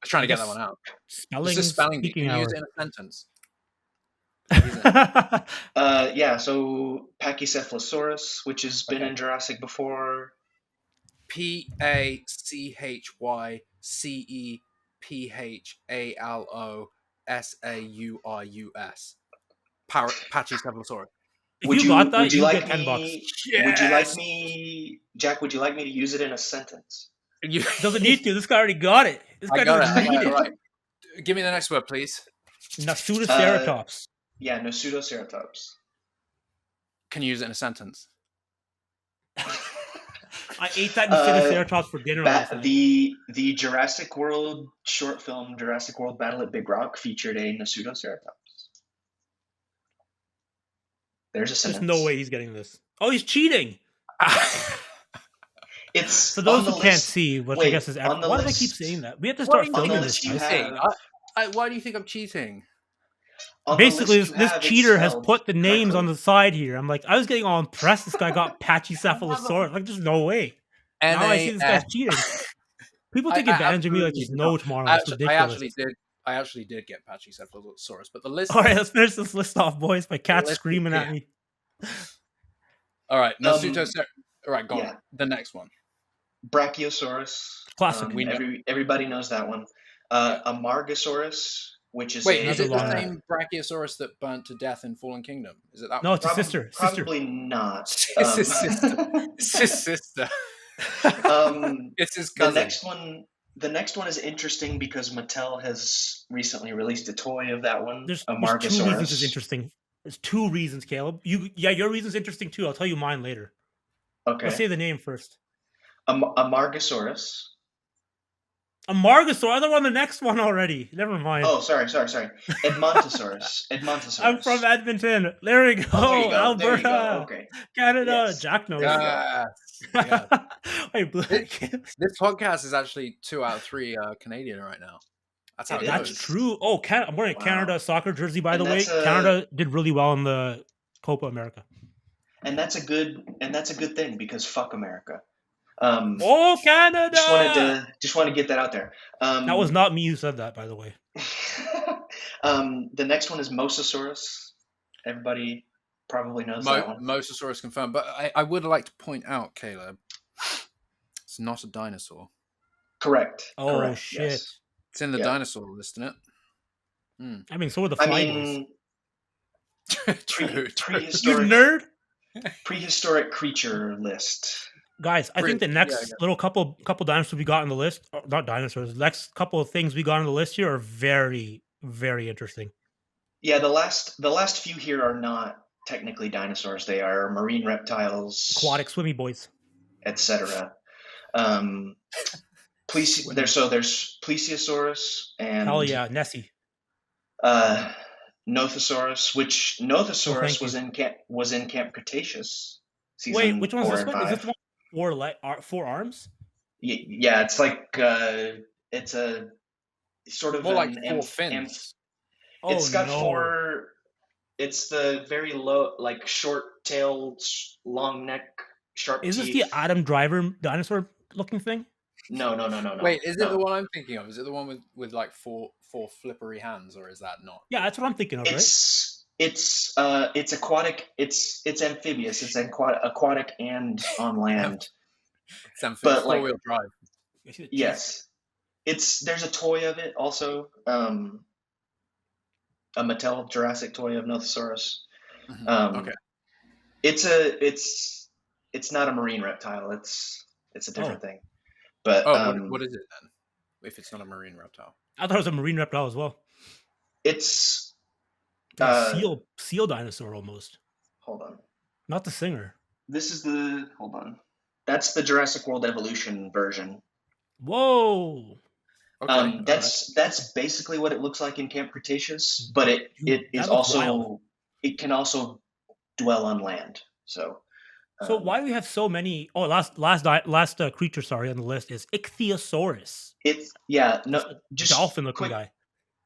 was trying I to get that guess one out. It's spelling just spelling bee. speaking Can you use hour. it in a sentence? Use it. Yeah, so Pachycephalosaurus, which has been Okay. in Jurassic before. Pachycephalosaurus. Pachycephalosaurus. If you got that, you get $10. Would you like Yes. me, Jack? Would you like me to use it in a sentence? You, Doesn't need to. This guy already got it. This I guy got it. doesn't I need got it. it. Right. Give me the next word, please. Nasutoceratops. Yeah, Nosutoceratops. Can you use it in a sentence? I ate that Nasutoceratops for dinner last night. The Jurassic World short film, Jurassic World Battle at Big Rock, featured a Nosutoceratops. There's a sentence. There's no way he's getting this. Oh, he's cheating. It's For those on the who can't list. see, which I Wait, guess is on the why do I list. keep saying that? We have to Why start do you filming think I'm this, you guys. have- cheating? Why do you think I'm cheating? On the Basically, list you this have, it's cheater has spelled put the names correctly. on the side here. I'm like, I was getting all impressed. This guy got Pachycephalosaurus. Like, there's no way. Now I see this guy's cheating. People take advantage of me like there's no tomorrow. It's ridiculous. I actually did get Pachycephalosaurus, but the list. All right, let's finish this list off, boys. My cat's list is screaming at here. me. All right, Nosutoceratops. All right, go yeah. on. The next one. Brachiosaurus. Classic. Everybody knows that one. Amargasaurus, which is Wait, a, is it the long one. same Brachiosaurus that burnt to death in Fallen Kingdom? Is it that No, one? it's his sister. Probably not. It's his sister. It's his sister. It's his cousin. The next one is interesting because Mattel has recently released a toy of that one. There's Amargasaurus. 2 reasons it's interesting. There's 2 reasons, Caleb. Your reason's interesting too. I'll tell you mine later. Okay. Let's say the name first. Amargasaurus. Amargasaurus. I thought we're on the next one already. Never mind. Oh, sorry. Edmontosaurus. I'm from Edmonton. There we go. There you go. Alberta. Okay. Canada. Yes. Jack knows. Yeah. Wait, This podcast is actually 2 out of 3 Canadian right now. That's how it That's goes. true. Oh, I'm wearing a Wow. Canada soccer jersey, by And the way. that's a- Canada did really well in the Copa America. And that's a good thing because fuck America. Oh, Canada! Just want to get that out there. That was not me who said that, by the way. The next one is Mosasaurus. Everybody probably knows that one. Mosasaurus confirmed, but I would like to point out, Caleb, it's not a dinosaur. Correct. Oh, Correct, shit. yes. It's in the Yeah. dinosaur list, isn't it? I mean, so were the I Fly mean, True. Boys. You prehistoric nerd! prehistoric creature list. Guys, I think the next little couple dinosaurs we got on the list, not dinosaurs, the next couple of things we got on the list here are very, very interesting. Yeah, the last few here are not technically dinosaurs. They are marine reptiles, Aquatic swimmy boys. etc. There's Plesiosaurus and Hell yeah, Nessie. Nothosaurus, which Nothosaurus thank was in Camp Cretaceous. Wait, which one's 4 this and one? Is 5. this one 4 arms? Yeah, it's like it's a sort of More like an 4 fins. It's got 4. It's the very low, like short tail, long neck, sharp Is teeth. this the Adam Driver dinosaur looking thing? No. Wait, is it the one I'm thinking of? Is it the one with like four flippery hands, or is that not? Yeah, that's what I'm thinking of, right? It's aquatic. It's amphibious. It's aquatic and on land. It's amphibious, But, like, 4-wheel drive. Yes, there's a toy of it also. A Mattel Jurassic toy of Nothosaurus. Okay. It's not a marine reptile. It's a different thing. But what is it then? If it's not a marine reptile, I thought it was a marine reptile as well. it's Seal dinosaur almost. hold on. Not the singer. Hold on. That's the Jurassic World Evolution version. Whoa. okay. That's basically what it looks like in Camp Cretaceous, but it that looks wild. it can also dwell on land. So Why do we have so many? Oh, last creature, sorry, on the list is Ichthyosaurus. just Dolphin-looking guy.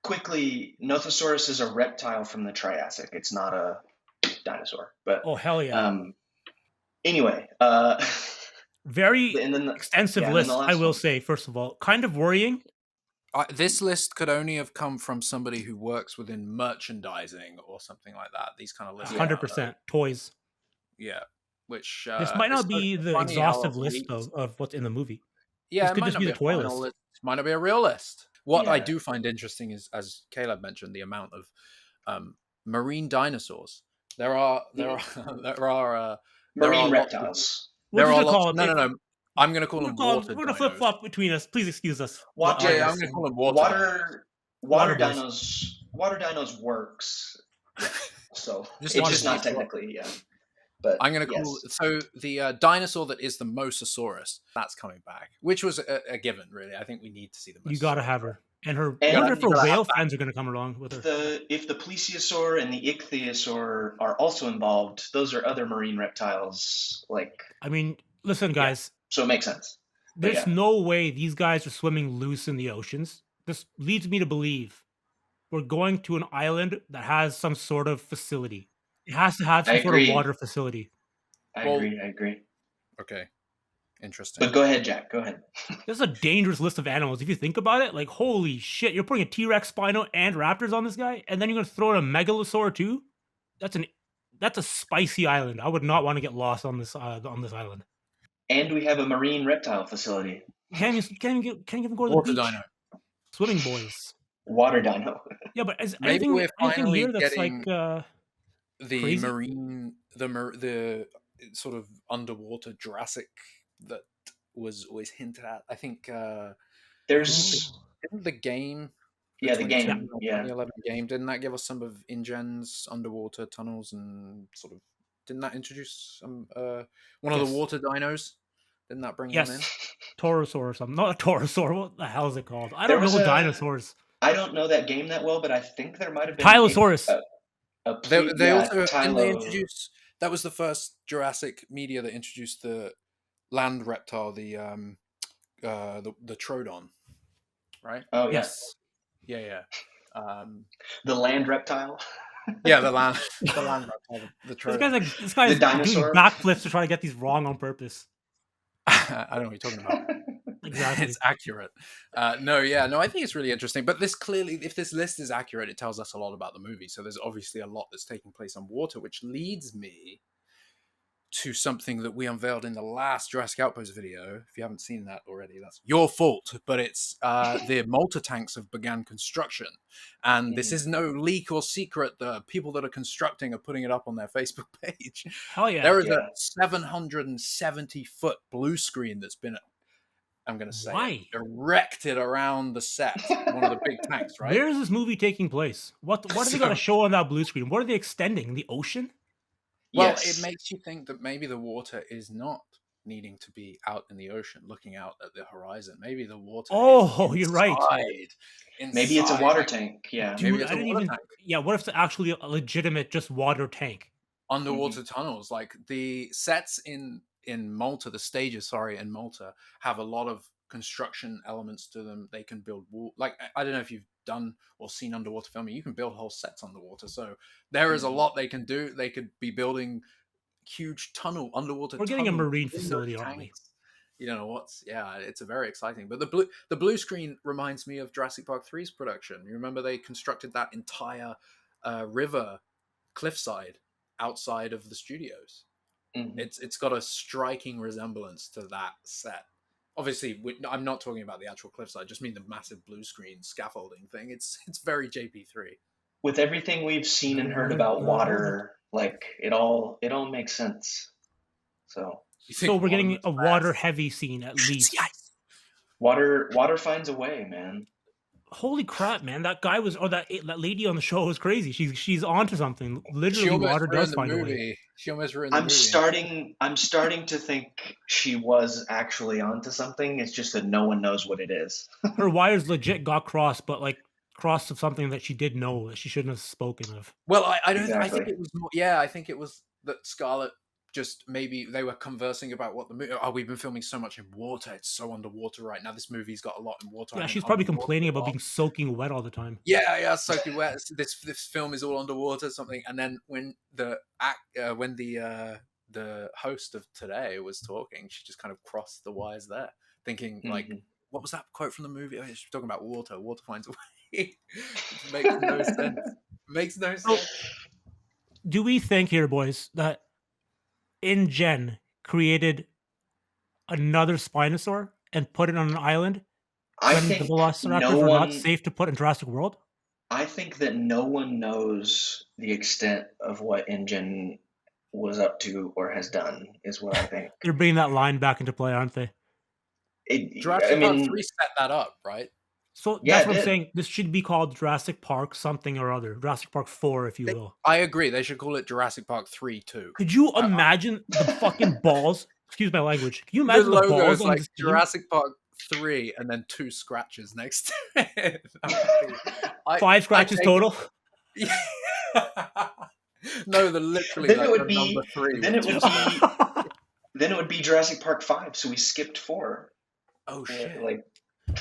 Quickly, Nothosaurus is a reptile from the Triassic. It's not a dinosaur. But Oh, hell yeah. Anyway, Very and then extensive and then list, the last I will one. say, first of all. Kind of worrying. This list could only have come from somebody who works within merchandising or something like that. These kind of lists come Yeah. out. 100% toys. Yeah, which This might is not so be the funny how exhaustive of list leaks. of what's in the movie. Yeah, This it could might just not be be the a toy final list. list. Might not be a real list. What I Yeah. do find interesting is, as Caleb mentioned, the amount of marine dinosaurs. There are there are there are there are Marine lots of reptiles. We're there just are gonna lots. call it. No, no, no. I'm going to call We're them gonna call. water We're gonna flip dinos. flop between us. Please excuse us, the Water Yeah, yeah, I'm audience. going to call them water dinos. water boys. water dinos works. Yeah. So Just, it's Water just just not boys. technically, yeah. But I'm going to call yes. so the dinosaur that is the Mosasaurus. That's coming back, which was a given, really. I think we need to see the You gotta Mosasaurus. have her, and her. I And wonder if You her gotta have whale that. friends are gonna come along with her. if the plesiosaur and the ichthyosaur are also involved, those are other marine reptiles. Like, I mean, listen, yeah. guys. So it makes sense. But There's yeah, no way these guys are swimming loose in the oceans. This leads me to believe we're going to an island that has some sort of facility. It has to have I some sort of agree. water facility. I Well, agree. I agree. okay, interesting. But go ahead, Jack. Go ahead. This is a dangerous list of animals. If you think about it, like holy shit, you're putting a T-Rex, Spino, and raptors on this guy, and then you're gonna throw in a megalosaur too. That's an that's a spicy island. I would not want to get lost on this island. And we have a marine reptile facility. Can't even go to the Water beach. dino. Swimming boys. Water dino. Yeah, but is Maybe we're anything finally here that's like getting the crazy? marine, the sort of underwater Jurassic that was always hinted at. I think There's didn't the game, the yeah, the 2010 game. or Yeah. 2011 game, didn't that give us some of InGen's underwater tunnels and sort of didn't that introduce some one of the Yes. water dinos? Didn't that bring one in? Yes. Taurosaur or something. Not a Taurosaur. What the hell is it called? I There don't was know a dinosaurs. I don't know that game that well, but I think there might have been Tylosaurus. They yeah, also didn't they Tylo. introduce that was the first Jurassic media that introduced the land reptile, the Troodon, right? Oh yeah, Yes. Yeah, yeah. the land reptile, Yeah, the land the land reptile, the This guy's Troodon. like this the guy's doing dinosaur. backflips to try to get these wrong on purpose. I don't know what you're talking about. Exactly. It's accurate. No, yeah, no, I think it's really interesting. But this clearly, if this list is accurate, it tells us a lot about the movie. So there's obviously a lot that's taking place on water, which leads me to something that we unveiled in the last Jurassic Outpost video. If you haven't seen that already, that's your fault. But it's the Malta tanks have begun construction. And this is no leak or secret. The people that are constructing are putting it up on their Facebook page. Hell yeah. There is a Yeah. 770-foot blue screen that's been, I'm going to say Why? it, erected around the set. One of the big tanks, right? Where is this movie taking place? What are they gonna So- show on that blue screen? What are they extending? The ocean? Well, Yes. it makes you think that maybe the water is not needing to be out in the ocean, looking out at the horizon. Maybe the water. Oh, is you're right. Maybe it's a inside. water tank. Yeah. Maybe Dude, it's I a didn't water even. tank. Yeah, what if it's actually a legitimate just water tank? Underwater tunnels, like the sets in Malta, the stages, sorry, in Malta have a lot of construction elements to them. They can build like I don't know if you've done or seen underwater filming. You can build whole sets underwater, so there is a lot they can do. They could be building huge underwater We're getting a tunnels marine in those facility, aren't we? tanks. You know what's it's a very exciting. But the blue screen reminds me of Jurassic Park 3's production. You remember they constructed that entire river cliffside outside of the studios. Mhm. It's got a striking resemblance to that set. Obviously, I'm not talking about the actual cliffside. I just mean the massive blue screen scaffolding thing. It's very JP3. With everything we've seen and heard about water, like it all makes sense. So You So think we're getting moves a fast? water-heavy scene at Should least. see ice. water finds a way, man. Holy crap, man! That guy was, or that lady on the show was crazy. She's onto something. She Literally, almost water does ruined the find a way. movie. She almost ruined the I'm movie. starting to think she was actually onto something. It's just that no one knows what it is. Her wires legit got crossed, but like crossed of something that she did know that she shouldn't have spoken of. Well, I don't. I think Exactly. it was more. Yeah, I think it was that Scarlett just maybe they were conversing about what the movie. Oh, we've been filming so much in water. It's so underwater right now. This movie's got a lot in water. Yeah, I mean, she's probably underwater complaining a about lot. being soaking wet all the time. Yeah, soaking wet. This film is all underwater, something. And then when the host of Today was talking, she just kind of crossed the wires there, thinking like Mhm. what was that quote from the movie? Oh, she's talking about water. Water finds a way. Which makes no sense. Makes no sense. Do we think here, boys, that InGen created another Spinosaur and put it on an island I when the think Velociraptors were not safe to put in Jurassic World? I think that no one knows the extent of what InGen was up to or has done, is what I think. They're bringing that line back into play, aren't they? I Jurassic Park mean, 3 set that up, right? So yeah, that's it what I'm did. saying. This should be called Jurassic Park something or other. Jurassic Park 4, if you will. I agree. They should call it Jurassic Park 3 too. Could you imagine the fucking balls? Excuse my language. Can you The imagine the logo balls is on like this team? Jurassic Park 3 and then 2 scratches next to it. 5 scratches total. Yeah. No, they're literally Then like it would the be. number 3. Then it with would two be. Then it would be Jurassic Park 5. So we skipped 4. Oh shit! Like,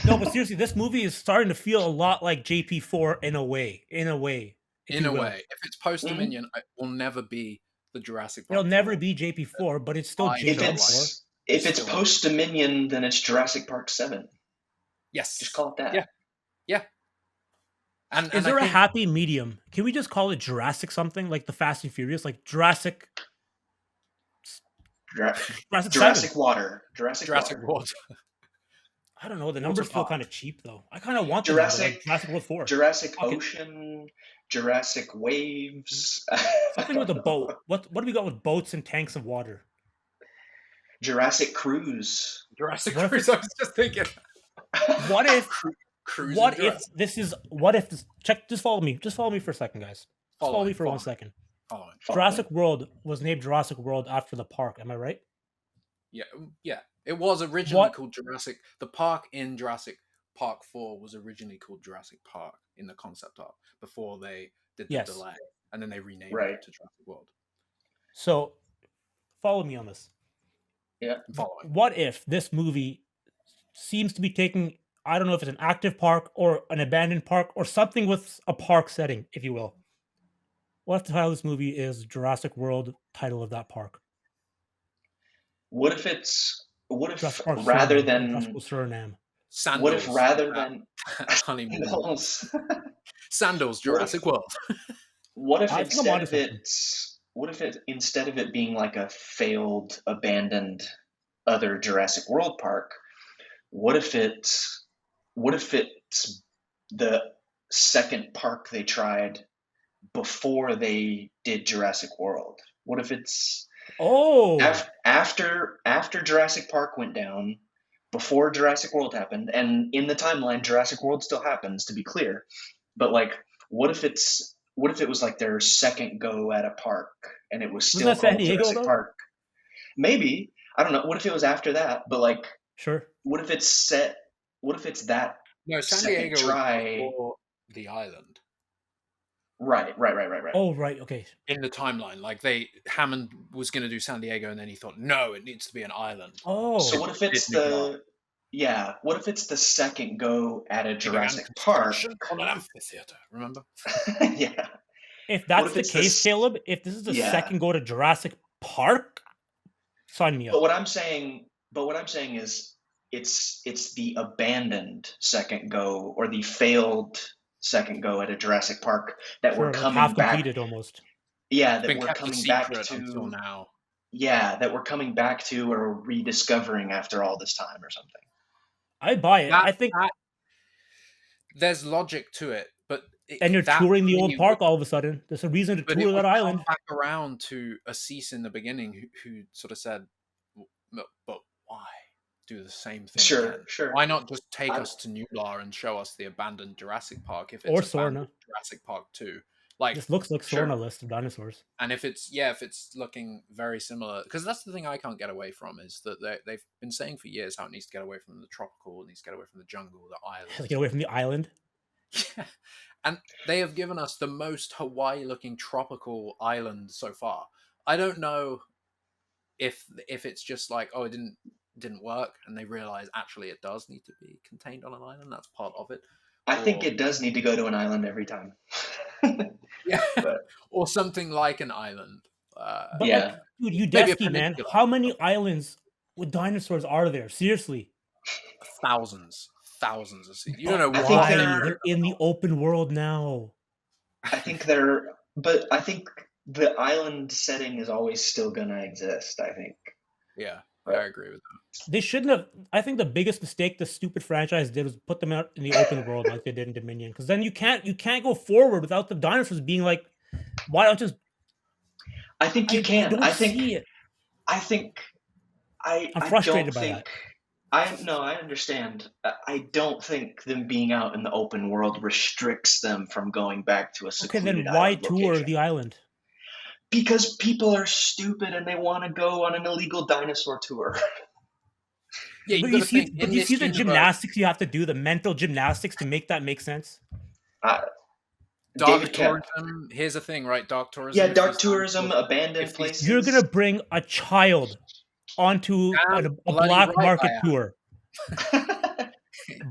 No, but seriously, this movie is starting to feel a lot like JP4 in a way. In a way. In a way, if it's post Dominion, it will never be the Jurassic Park. It'll never 4. be JP4, but it's still If JP4. if it's post Dominion, then it's Jurassic Park 7. Yes, Just call it that. Yeah. And Is there I a think happy medium? Can we just call it Jurassic something like the Fast and Furious, like Jurassic? Jurassic Water. Jurassic World? I don't know. The numbers feel kind of cheap, though. I kind of want Jurassic Jurassic World 4. Jurassic Ocean, Jurassic Waves. Something with a boat. What do we got with boats and tanks of water? Jurassic Cruise. Jurassic Cruise. I was just thinking. What if? Cruise What if this is? What if this? Check. Just follow me. Just follow me for a second, guys. Follow me for 1 second. Jurassic World was named Jurassic World after the park. Am I right? Yeah. It was originally called Jurassic. The park in Jurassic Park 4 was originally called Jurassic Park in the concept art before they did the delay, and then they renamed it to Jurassic World. So, follow me on this. Yeah, I'm following. What if this movie seems to be taking? I don't know if it's an active park or an abandoned park or something with a park setting, if you will. What if the title of this movie is Jurassic World, title of that park? What if rather than Suriname? Sandals, what if rather than honeymoon sandals, Jurassic World? What if instead of it being like a failed, abandoned other Jurassic World park, what if it's the second park they tried before they did Jurassic World? What if it's after Jurassic Park went down, before Jurassic World happened, and in the timeline Jurassic World still happens, to be clear, but like what if it was like their second go at a park and it was still called Jurassic Park? Maybe, I don't know. What if it was after that? But like, sure. What if it's that? No, San Diego before the island. Right. Oh, right. Okay. In the timeline, like Hammond was going to do San Diego, and then he thought, no, it needs to be an island. Oh. So what if it's what if it's the second go at a Jurassic Park on an amphitheater? Remember? Yeah. If that's the case, Caleb, if this is the second go to Jurassic Park, sign me up. But what I'm saying is, it's the abandoned second go or the failed second go at a Jurassic Park that we're coming half back. Completed almost. Yeah, that we're coming back to until now. Yeah, that we're coming back to or rediscovering after all this time or something. I buy it. I think there's logic to it, but and you're touring the old park all of a sudden. There's a reason to tour that island. Back around to Assis in the beginning, who sort of said, "But why do the same thing? Sure. Why not just take us to Nublar and show us the abandoned Jurassic Park? If it's or Sorna, Jurassic Park 2, like this looks like Sorna list of dinosaurs. And if it's looking very similar, because that's the thing I can't get away from is that they've been saying for years how it needs to get away from the tropical, it needs to get away from the jungle, the island, get away from the island. Yeah, and they have given us the most Hawaii-looking tropical island so far. I don't know if it's just like, oh, it didn't work, and they realize actually it does need to be contained on an island. That's part of it. I think it does need to go to an island every time. Yeah, or something like an island. But like, dude, Udesky, man, how many islands with dinosaurs are there? Seriously, thousands of seats. You don't know I think why They're in the open world now. but I think the island setting is always still gonna exist. I think. Yeah, I agree with that. They shouldn't have. I think the biggest mistake the stupid franchise did was put them out in the open world like they did in Dominion. Because then you can't go forward without the dinosaurs being like, why don't just? I think you can. don't see it. I think. I'm I frustrated don't by think. that. I understand. I don't think them being out in the open world restricts them from going back to a Okay, secluded then why island tour location. the island? Because people are stupid and they want to go on an illegal dinosaur tour. Yeah, you But got you to see, think but in you this see the universe. gymnastics you have to do, the mental gymnastics to make that make sense. Dark David Kemp. tourism. Here's the thing, right? Dark tourism. Yeah, if dark these tourism, dinosaurs- abandoned if these- places. You're gonna bring a child onto Damn a bloody black right I market am. tour.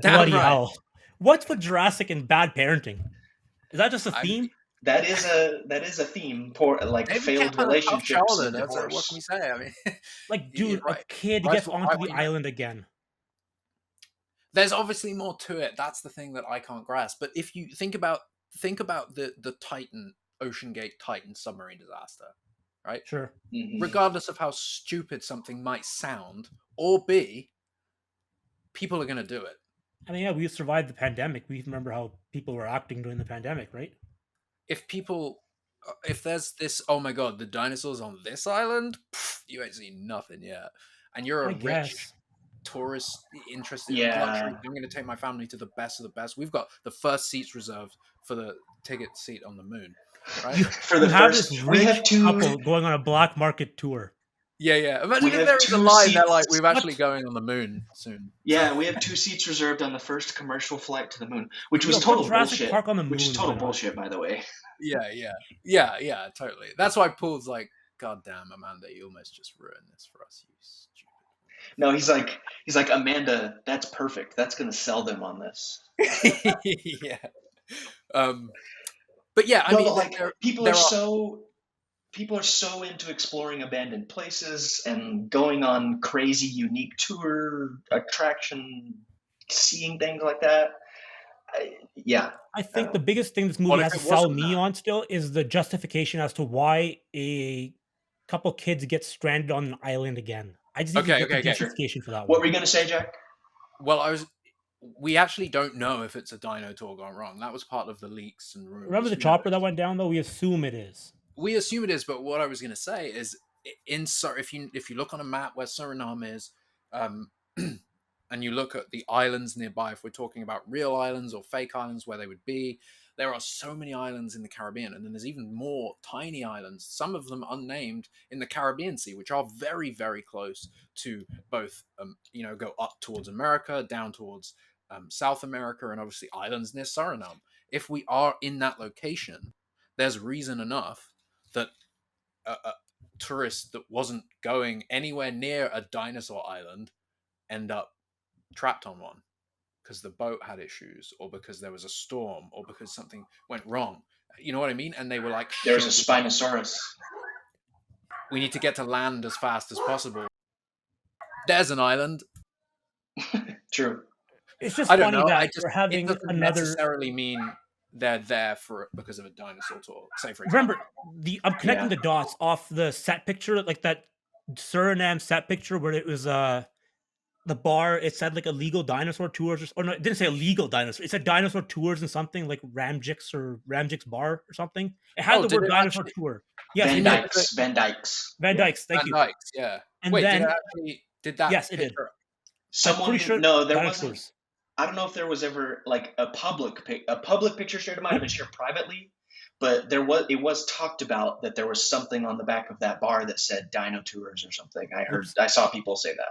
Damn Bloody right. hell! What's with Jurassic and bad parenting? Is that just a I theme? That is a theme. Poor, like David failed Kemp had a tough relationships and childhood. What can divorce. we say? I mean, Like, you're dude, right. a kid Right gets for- onto right the when you- island again. There's obviously more to it. That's the thing that I can't grasp. But if you think about the Titan Ocean Gate Titan submarine disaster, right? Sure. Mhm. Regardless of how stupid something might sound or be, people are going to do it. I mean, yeah, we survived the pandemic. We remember how people were acting during the pandemic, right? If there's this, oh my god, the dinosaurs on this island, pff, you ain't seen nothing yet, and you're a I rich guess. tourist interested in Yeah. luxury. I'm going to take my family to the best of the best. We've got the first seats reserved for the ticket seat on the moon, right? For You the have first, this we rich have two. couple going on a black market tour. Yeah. Imagine We if have there was a two line. They're seats. like, we're What? actually going on the moon soon. Yeah, we have 2 seats reserved on the first commercial flight to the moon, which was Yo, put total Jurassic bullshit. Park on the Which is moon, total why not? bullshit, by the way. Yeah, totally. That's why Paul's like, God damn, Amanda, you almost just ruined this for us, you stupid. No, he's like Amanda. That's perfect. That's gonna sell them on this. Yeah. But yeah, I No, mean, but like people are there so into exploring abandoned places and going on crazy, unique tour attraction, seeing things like that. Yeah, I think Oh. the biggest thing this movie Well, has if to it sell wasn't me that- on still is the justification as to why a couple kids get stranded on an island again. I just need to Okay, get the okay, okay. justification for that What one. were you gonna say, Jack? Well, we actually don't know if it's a dino tour gone wrong. That was part of the leaks and rumors. Remember the Who chopper knows? that went down though? We assume it is. We assume it is, but what I was going to say is, if you look on a map where Suriname is, and you look at the islands nearby, if we're talking about real islands or fake islands where they would be, there are so many islands in the Caribbean, and then there's even more tiny islands, some of them unnamed, in the Caribbean Sea, which are very, very close to both, go up towards America, down towards South America, and obviously islands near Suriname. If we are in that location, there's reason enough that a tourist that wasn't going anywhere near a dinosaur island end up trapped on one because the boat had issues, or because there was a storm, or because something went wrong. You know what I mean? And they were like, There's a "Shit, Spinosaurus. we need to get to land as fast as possible." There's an island. True. It's just I don't funny know. that It we're having doesn't another. necessarily mean they're there because of a dinosaur tour. Say for example. Remember, I'm connecting the dots off the set picture, like that Suriname set picture where it was the bar. It said like illegal dinosaur tours, or no, it didn't say illegal dinosaur. It said dinosaur tours and something like Ramjik's bar or something. It had Oh, the did word it dinosaur actually? tour. Yes, Van it did. Dykes. Van Dykes. Van Dykes. Thank Van you. Dykes, yeah. And Wait, then did that? yes, it did. picture- Someone. pretty sure No, there dinosaurs. wasn't. I don't know if there was ever like a public picture shared. It might have been shared privately, but it was talked about that there was something on the back of that bar that said Dino Tours or something. I saw people say that.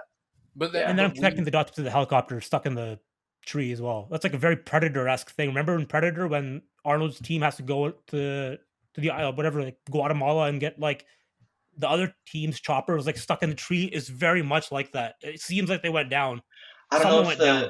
But Yeah. And then I'm but connecting the dots to the helicopter stuck in the tree as well. That's like a very Predator-esque thing. Remember in Predator when Arnold's team has to go to the whatever, like Guatemala, and get like the other team's chopper was like stuck in the tree? Is very much like that. It seems like they went down. I don't Someone know if went down.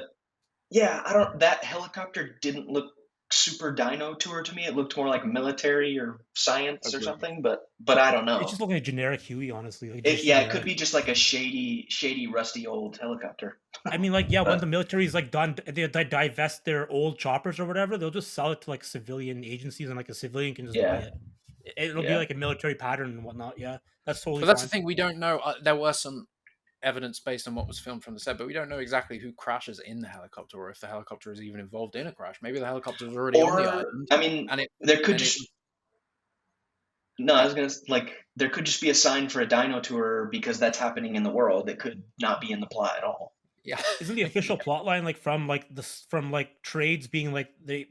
that helicopter didn't look super dino tour to me. It looked more like military or science or Agreed. something, but I don't It's know. just looking like a generic Huey, honestly. Like Yeah, it generic. could be just like a shady, rusty old helicopter. I mean, like, yeah, when But the military is like done, they divest their old choppers or whatever, they'll just sell it to like civilian agencies, and like a civilian can just buy yeah, it. It'll be yeah. like a military pattern and whatnot. Yeah, that's totally But that's the fine. thing, we don't know. There were some evidence based on what was filmed from the set, but we don't know exactly who crashes in the helicopter or if the helicopter is even involved in a crash. Maybe the helicopter was already on the Or island, I mean, and it there could and it just no. I yeah was gonna like there could just be a sign for a dino tour because that's happening in the world. It could not be in the plot at all. yeah Isn't the official yeah. plot line like from like trades being like the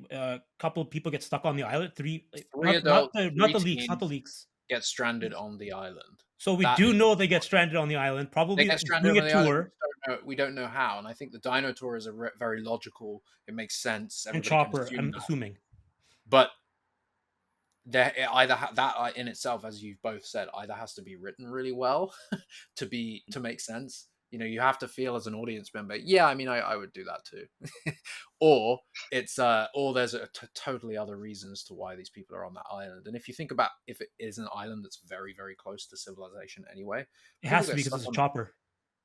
couple of people get stuck on the island? Three, Three adults, not three the leaks, not the teens leaks. get stranded on the island. So we That do is know they get stranded on the island, they probably get stranded doing on a the island. tour, We don't know how, and I think the Dino Tour is very logical. It makes sense. and Everybody can Chopper. assume I'm that, assuming. but there that in itself, as you've both said, either has to be written really well to make sense. You know, you have to feel as an audience member, yeah, I mean, I would do that too. Or or there's totally other reasons to why these people are on that island. And if you think about, if it is an island that's very, very close to civilization anyway, It people has to get be because stuck it's a on Chopper.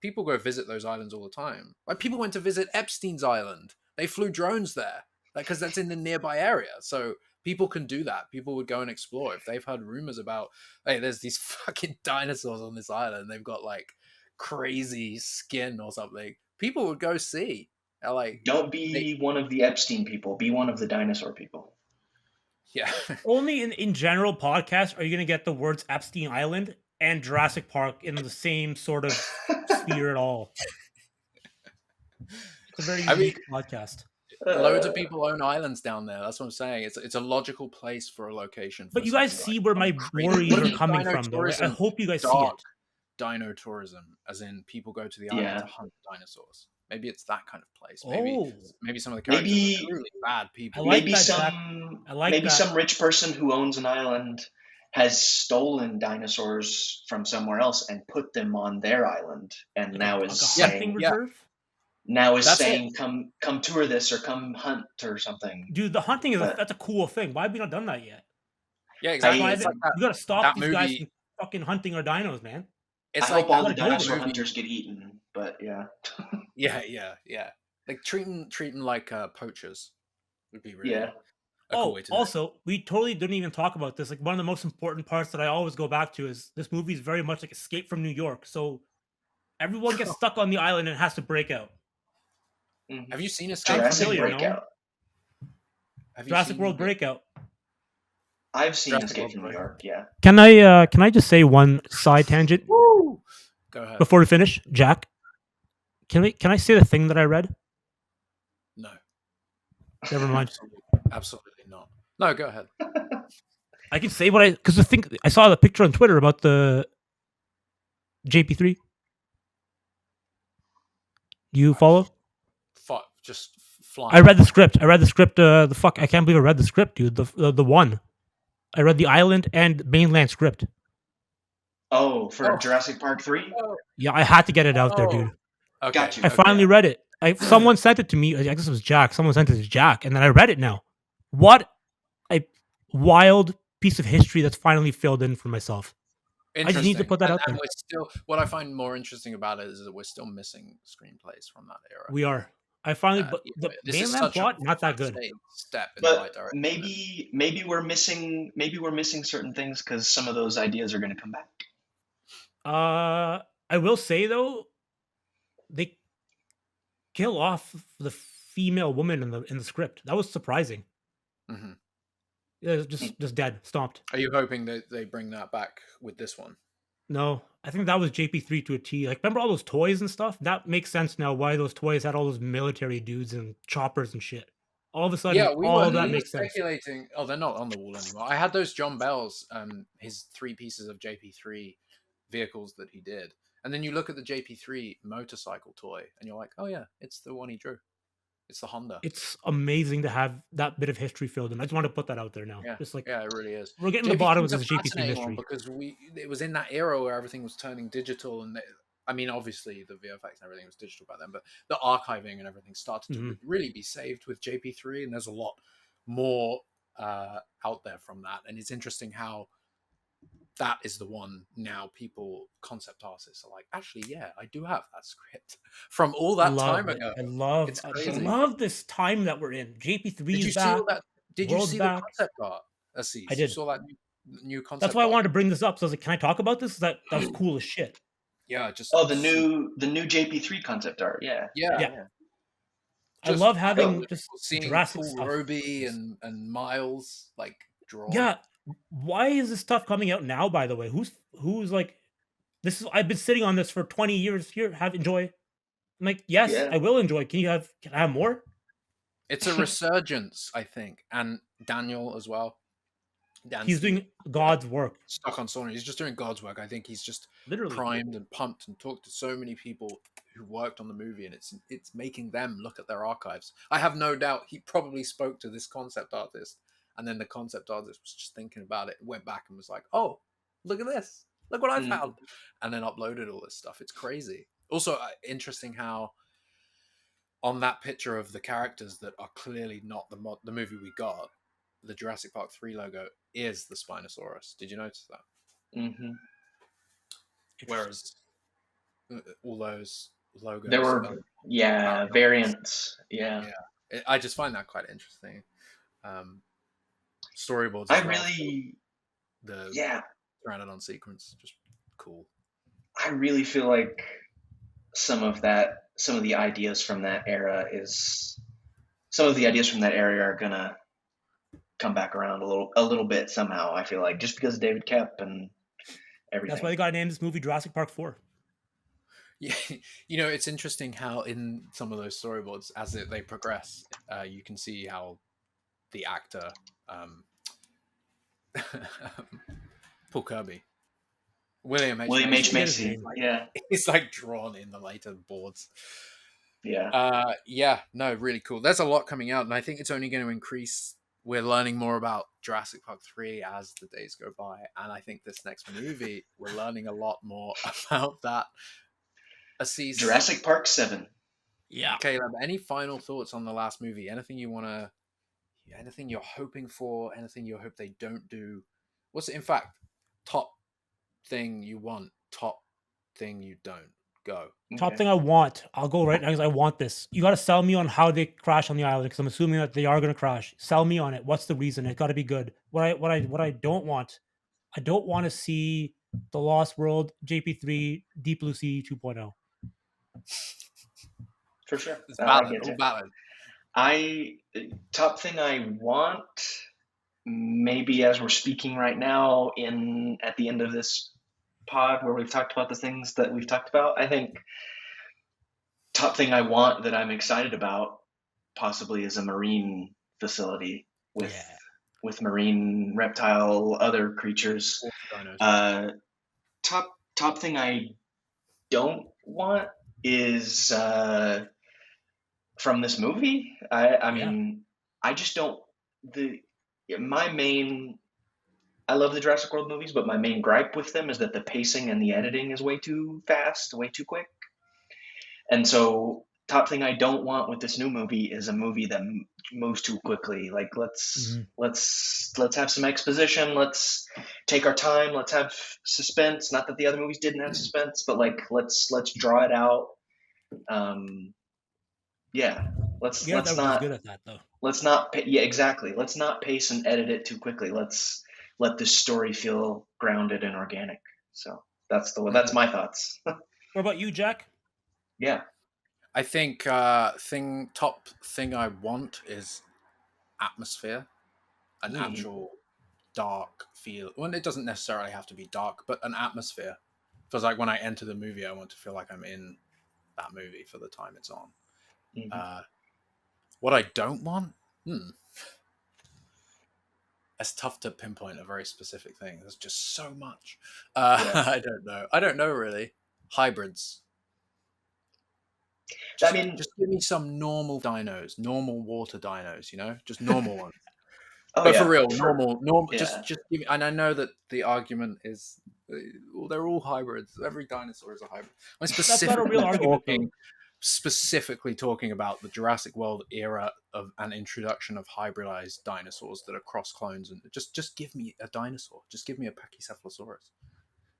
people go visit those islands all the time. Like, people went to visit Epstein's island. They flew drones there, because that's in the nearby area. So people can do that. People would go and explore if they've heard rumors about, hey, there's these fucking dinosaurs on this island. They've got like crazy skin or something. People would go see. Like, Don't they, be one of the Epstein people. Be one of the dinosaur people. yeah. Only in general podcasts are you going to get the words Epstein Island and Jurassic Park in the same sort of sphere at all. It's a very I mean, unique podcast. loads of people own islands down there. That's what I'm saying. It's a logical place for a location But for you guys something like see where my crazy. worries What are if coming Dino from, though. I tourism, hope you guys see dark it. dino tourism, as in people go to the island Yeah. to hunt dinosaurs. Maybe it's that kind of place. Oh, Maybe some of the characters are maybe truly bad I people. like maybe that, Jack. some I like maybe that. some rich person who owns an island has stolen dinosaurs from somewhere else and put them on their island, and Like now a is Yeah, hunting saying yeah, reserve? that's it. come tour this or come hunt or something. Dude, the hunting But that's a cool thing. Why have we not done that yet? Yeah, That's exactly. I It's like we gotta stop that these guys movie. from fucking hunting our dinos, man. I It's hope like all that the Let it go dinosaur with it. hunters get eaten. But yeah, Yeah. Like treating like poachers would be really yeah. a cool Oh, way to do it. also, we totally didn't even talk about this. Like, one of the most important parts that I always go back to is this movie is very much like Escape from New York. So everyone gets stuck on the island and has to break out. Mhm. Have you seen Escape Sounds from New Jurassic familiar, York? no? Breakout. Have you Jurassic seen World Breakout. I've seen Jurassic Escape World from New Breakout? York. Yeah. Can I just say one side tangent Woo! Go ahead. before we finish, Jack? Can I say the thing that I read? No, Never mind. absolutely not. No, go ahead. I can say what because the thing I saw the picture on Twitter about the JP3. You follow? Just flying. I read the script. The fuck. I can't believe I read the script, dude. The one. I read the island and mainland script. Oh, for Oh. Jurassic Park 3? Oh, Yeah, I had to get it out there, dude. okay. Got you. I Okay. finally read it. Someone sent it to me. I guess it was Jack. Someone sent it to Jack, and then I read it now. What a wild piece of history that's finally filled in for myself. I just need to put that out there. And we're still. What I find more interesting about it is that we're still missing screenplays from that era. We are. I finally, but You the know, this is mainland such plot a not that good. fascinating step in the right But direction. maybe we're missing certain things because some of those ideas are going to come back. I will say though, they kill off the female woman in the script. That was surprising. hmm Yeah, just dead, stomped. Are you hoping that they bring that back with this one? No, I think that was JP3 to a T. Like, remember all those toys and stuff? That makes sense now. Why those toys had all those military dudes and choppers and shit. All of a sudden, Yeah, all of that we were makes sense. speculating. Oh, they're not on the wall anymore. I had those John Bell's, his 3 pieces of JP3 vehicles that he did, and then you look at the JP3 motorcycle toy, and you're like, oh yeah, it's the one he drew. It's the Honda. It's amazing to have that bit of history filled in. I just want to put that out there now. Yeah, Just like yeah, it really is. we're getting to the bottom of JP3 this is a JP3 fascinating one mystery. because it was in that era where everything was turning digital, and I mean, obviously the VFX and everything was digital back then, but the archiving and everything started to really be saved with JP3, and there's a lot more out there from that. And it's interesting how that is the one now people, concept artists, are like, actually, yeah, I do have that script from all that time Love it. ago. I love It's I crazy. love this time that we're in. JP3 Did is you see back. all that? Did you World's see the back. concept art, I Assis? You did. saw that new That's concept why I art? wanted to bring this up. So I was like, can I talk about this? That was cool as shit. Yeah, just Oh, super, the new JP3 concept art. Yeah, yeah, Yeah. yeah. I just love so Oh, having just cool. Seeing Jurassic Paul stuff. Roby and Miles like drawn. Yeah. Why is this stuff coming out now, by the way? Who's like this is I've been sitting on this for 20 years. Here, have enjoy. I'm like, yes, yeah. I will enjoy. Can I have more? It's a resurgence, I think, and Daniel as well. Dan He's Stevens, doing God's work. stuck on Sony. He's just doing God's work. I think he's just Literally. primed and pumped and talked to so many people who worked on the movie, and it's making them look at their archives. I have no doubt he probably spoke to this concept artist, and then the concept artist was just thinking about it, went back and was like, "Oh, look at this! Look what I Mm. found!" and then uploaded all this stuff. It's crazy. Also, interesting how on that picture of the characters that are clearly not the movie we got, the Jurassic Park 3 logo is the Spinosaurus. Did you notice that? Hmm. Whereas all those There logos were, are yeah, variants. variants. Yeah. Yeah, I just find that quite interesting. Storyboards I as well. really, The yeah, surrounded on sequence, just cool. I really feel like some of the ideas from that era are gonna come back around a little bit somehow. I feel like just because of David Kep and That's why everything. they got to name this movie Jurassic Park 4. Yeah, it's interesting how in some of those storyboards, as they progress, you can see how the actor, Paul Kirby, William H. William H. Macy, Forget his Macy. name. Yeah. he's like drawn in the later boards. Yeah. Yeah, no, really cool. There's a lot coming out, and I think it's only going to increase. We're learning more about Jurassic Park 3 as the days go by, and I think this next movie, we're learning a lot more about that. Assis, Jurassic Park 7. Yeah. Caleb, any final thoughts on the last movie? Anything you want to, anything you're hoping for, anything you hope they don't do? What's it, in fact, top thing you want, top thing you don't? Go. Top Okay. thing I want. I'll go right now because I want this. You got to sell me on how they crash on the island because I'm assuming that they are going to crash. Sell me on it. What's the reason? It got to be good. What I don't want. I don't want to see the Lost World JP3 Deep Blue Sea 2.0. For sure. It's I valid, get all you. valid. Top thing I want, maybe as we're speaking right now at the end of this pod where we've talked about the things that we've talked about, I think top thing I want that I'm excited about possibly is a marine facility with Yeah. with marine reptile other creatures. Top thing I don't want is from this movie. I mean, I just don't. My main. I love the Jurassic World movies, but my main gripe with them is that the pacing and the editing is way too fast, way too quick. And so, top thing I don't want with this new movie is a movie that moves too quickly. Like let's have some exposition. Let's take our time. Let's have suspense. Not that the other movies didn't have suspense, but like let's draw it out. Yeah, let's Yeah, that was not good at that though. let's not yeah, exactly. Let's not pace and edit it too quickly. Let's let this story feel grounded and organic. So that's my thoughts. What about you, Jack? Yeah. I think top thing I want is atmosphere, an actual dark feel. Well, it doesn't necessarily have to be dark, but an atmosphere. Feels like when I enter the movie, I want to feel like I'm in that movie for the time it's on. What I don't want, it's tough to pinpoint a very specific thing. There's just so much. I don't know. I don't know really. Hybrids. Just give me some normal dinos, normal water dinos. Just normal ones. But for real, normal. Yeah. Just give me. And I know that the argument is, they're all hybrids. Every dinosaur is a hybrid. I'm specifically specifically talking about the Jurassic World era of an introduction of hybridized dinosaurs that are cross clones, and just give me a dinosaur, just give me a Pachycephalosaurus.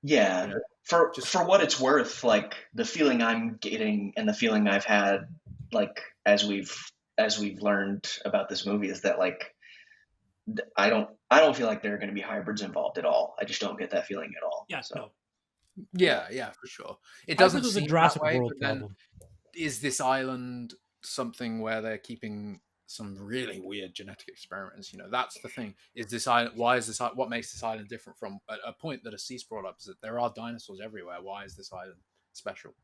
Yeah. You know, For what it's worth, like the feeling I'm getting and the feeling I've had, like as we've learned about this movie, is that like I don't feel like there are going to be hybrids involved at all. I just don't get that feeling at all. Yeah, So no. yeah, for sure. It doesn't Hybrids was a seem that Jurassic way, World but then problem. is this island something where they're keeping some really weird genetic experiments? That's the thing. Is this island? Why is this? What makes this island different from a point that Assis brought up? Is that there are dinosaurs everywhere. Why is this island special?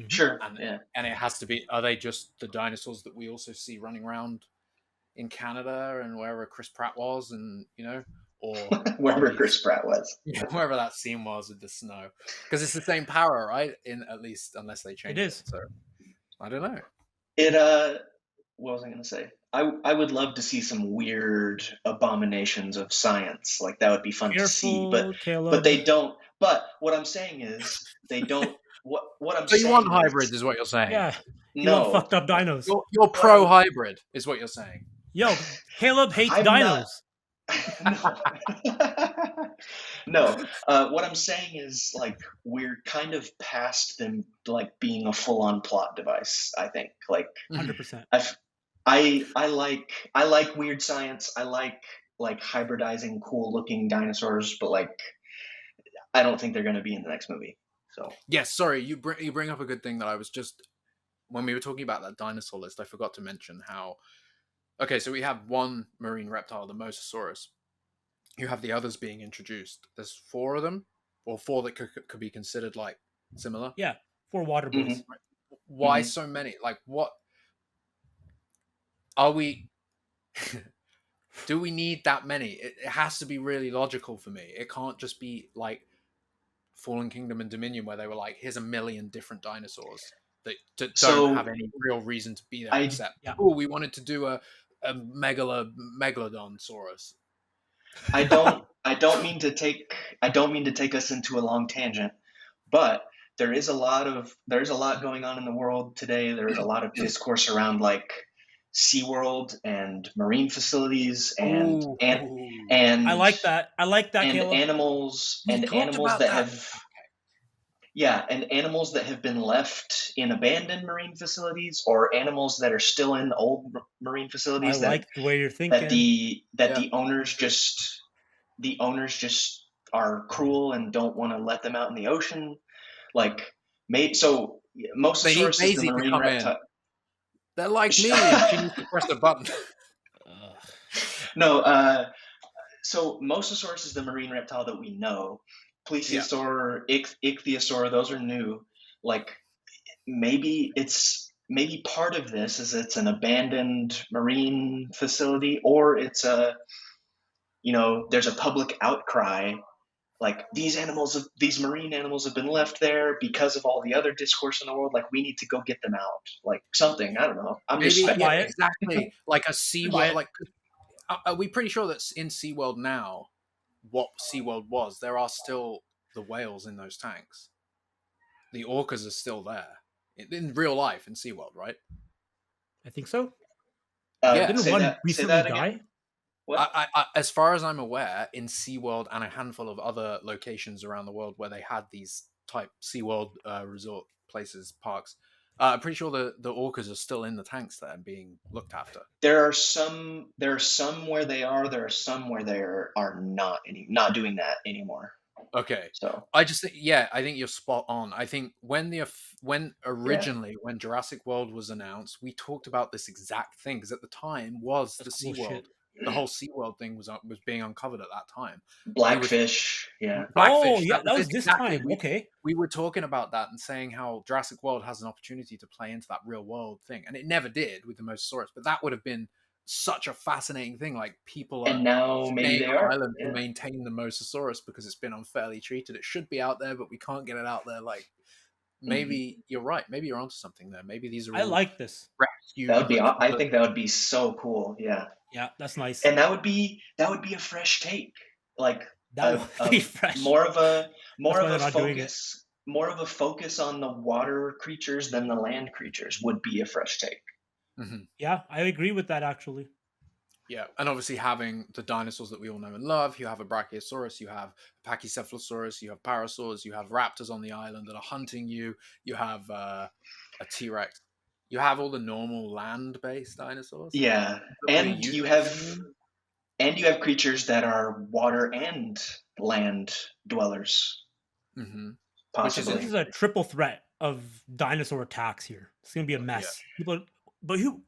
sure, And yeah. and it has to be. Are they just the dinosaurs that we also see running around in Canada and wherever Chris Pratt was, and or Wherever Chris Pratt was. wherever that scene was with the snow, because it's the same power, right? In at least unless they change It is. it. So I don't know. It what was I going to say? I would love to see some weird abominations of science. Like that would be fun to see, Careful, but Caleb. they don't. But what I'm saying is they don't. What I'm So you saying want is hybrids, is what you're saying? Yeah. You want no. fucked up dinos. You're pro hybrid, is what you're saying. Yo, Caleb hates I'm dinos. No. What I'm saying is like we're kind of past them like being a full-on plot device. I think like 100%. I like weird science. I like hybridizing cool-looking dinosaurs, but like I don't think they're going to be in the next movie. So Yes, sorry, you bring up a good thing that I was just, when we were talking about that dinosaur list, I forgot to mention how. Okay, so we have one marine reptile, the Mosasaurus. You have the others being introduced. There's 4 of them, or 4 that could be considered like similar. Yeah, 4 water boys. Why so many? Like, what are we? Do we need that many? It has to be really logical for me. It can't just be like Fallen Kingdom and Dominion, where they were like, here's a million different dinosaurs that don't have any real reason to be there, except we wanted to do a megalodonsaurus. I don't mean to take us into a long tangent, but there's a lot going on in the world today. There's a lot of discourse around like SeaWorld and marine facilities and I like that. and Caleb. animals and animals that have and animals that have been left in abandoned marine facilities or animals that are still in old marine facilities. I like the way you're thinking. That the owners just are cruel and don't want to let them out in the ocean. Like, Mosasaurus is the marine reptile. They're like me. She needs to press the button. No, so Mosasaurus is the marine reptile that we know. Plesiosaur, Ichthyosaur, those are new. Like, maybe part of this is it's an abandoned marine facility, or it's there's a public outcry. Like these marine animals have been left there because of all the other discourse in the world. Like we need to go get them out. Like something, I don't know. Exactly. Like a SeaWorld. Like, are we pretty sure that in SeaWorld now, what SeaWorld was, there are still the whales in those tanks? The orcas are still there in real life in SeaWorld, right? I think so. Didn't one recently die? What? As far as I'm aware, in SeaWorld and a handful of other locations around the world where they had these type SeaWorld resort places, parks, I'm pretty sure the orcas are still in the tanks there and being looked after. There are some where they are. There are some where they are not doing that anymore. Okay. So I just think, I think you're spot on. I think when originally when Jurassic World was announced, we talked about this exact thing, because at the time was the SeaWorld. The whole SeaWorld thing was being uncovered at that time. Blackfish, Blackfish. That was this time. Okay. We were talking about that and saying how Jurassic World has an opportunity to play into that real world thing, and it never did with the Mosasaurus. But that would have been such a fascinating thing. Like, people and now maybe they are island to maintain the Mosasaurus because it's been unfairly treated. It should be out there, but we can't get it out there. Like, maybe you're right. Maybe you're onto something there. Maybe these are. I like this. Rescue. That would be. I think that would be so cool. Yeah. Yeah, that's nice. And that would be a fresh take. Like that would be fresh. More of a focus. more of a focus on the water creatures than the land creatures would be a fresh take. Mhm. Yeah, I agree with that actually. Yeah, and obviously having the dinosaurs that we all know and love, you have a Brachiosaurus, you have a Pachycephalosaurus, you have Parasaurs, you have raptors on the island that are hunting you, you have a T-Rex, you have all the normal land-based dinosaurs Yeah, that we're and used you to have seeing. creatures that are water and land dwellers, Hmm. Which is This is possibly. a interesting. triple threat of dinosaur attacks here. It's gonna be a Yeah. mess. But who?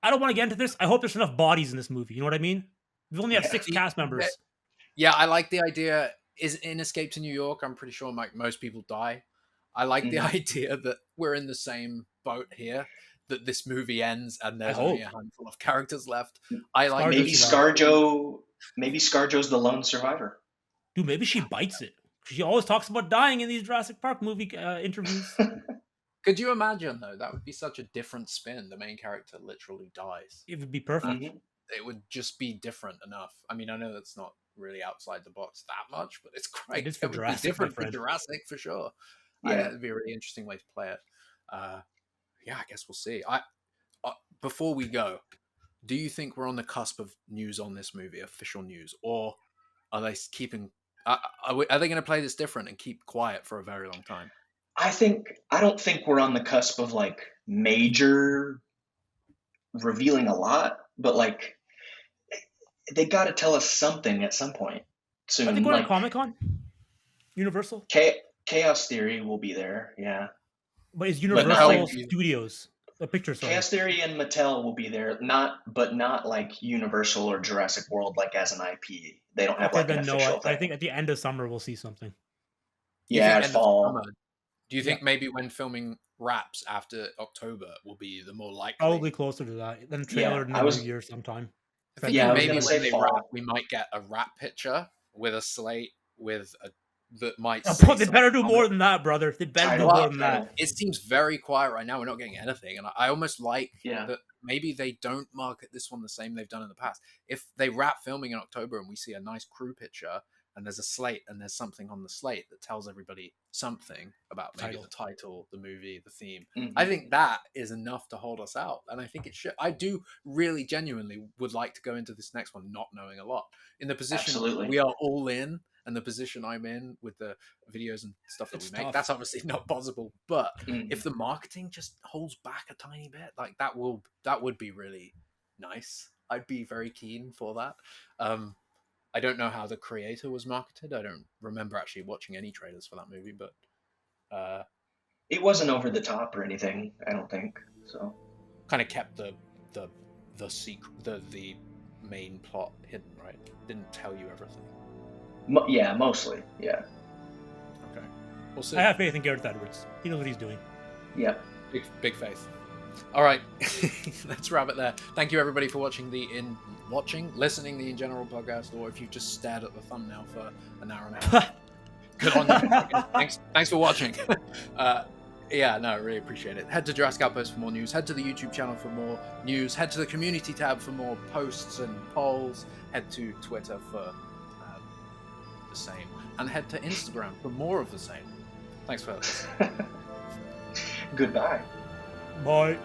I don't want to get into this. I hope there's enough bodies in this movie. You know what I mean? We only have Yeah. 6 The, cast the- members. yeah, I like the idea. Is in Escape to New York, I'm pretty sure like most people die. I like the Mhm. idea that we're in the same boat here. That this movie ends and I there's only a hope handful of characters left. I like ScarJo that. Maybe survives. ScarJo's the lone survivor. Dude, maybe she bites it. She always talks about dying in these Jurassic Park movie interviews. Could you imagine though? That would be such a different spin. The main character literally dies. It would be perfect. Mhm. It would just be different enough. I mean, I know that's not really outside the box that much, but it's It quite. is for It would be Jurassic, my different for friend. Jurassic for sure. I think Yeah. it'd be a really interesting way to play it. Uh, yeah, I guess we'll see. Before we go, do you think we're on the cusp of news on this movie, official news, or are they keeping? Are they going to play this different and keep quiet for a very long time? I don't think we're on the cusp of like major revealing a lot, but like they got to tell us something at some point Are they soon. going to Like Comic Con? Universal? Chaos Theory will be there, yeah, But it's but not Universal like Maybe. Studios. A picture, sorry. Chaos Theory and Mattel will be there, not like Universal or Jurassic World like as an IP. They don't have Okay, like an then no. official I thing. think at the end of summer we'll see something. You Yeah, think at end of summer? fall. Do you Yeah, think maybe when filming wraps after October will be the more likely? probably closer to that. Then trailer Yeah, in the new year sometime. I'm yeah, thinking I was February. gonna maybe say when they wrap, fall. we might get a wrap picture with a slate with a that might Oh, say they something better do on it. more than that, brother. They better do more Well, than that. Title. it seems very quiet right now. We're not getting anything, and I almost like Yeah. that. Maybe they don't market this one the same they've done in the past. If they wrap filming in October and we see a nice crew picture and there's a slate and there's something on the slate that tells everybody something about maybe the Title. title, the movie, the theme, I Hmm. think that is enough to hold us out. And I think it should. I do really genuinely would like to go into this next one not knowing a lot. In the position Absolutely. we are all in, and the position I'm in with the videos and stuff that It's we make, tough. that's obviously not possible. But if Mhm. the marketing just holds back a tiny bit, like that would be really nice. I'd be very keen for that. I don't know how the creator was marketed. I don't remember actually watching any trailers for that movie, but uh, It wasn't over the top or anything, I don't think. So kind of kept the secret, the main plot hidden, right? Didn't tell you everything. yeah, mostly. Yeah. Okay, we'll see. I have faith in Gareth Edwards. He knows what he's doing. Yeah. Big faith. All right, let's wrap it there. Thank you everybody for listening the InGeneral podcast, or if you just stared at the thumbnail for an hour and a half. Good on you. Thanks for watching. Yeah, no, I really appreciate it. Head to Jurassic Outpost for more news. Head to the YouTube channel for more news. Head to the community tab for more posts and polls. Head to Twitter for the same, and head to Instagram for more of the same. Thanks for listening. Goodbye. Bye.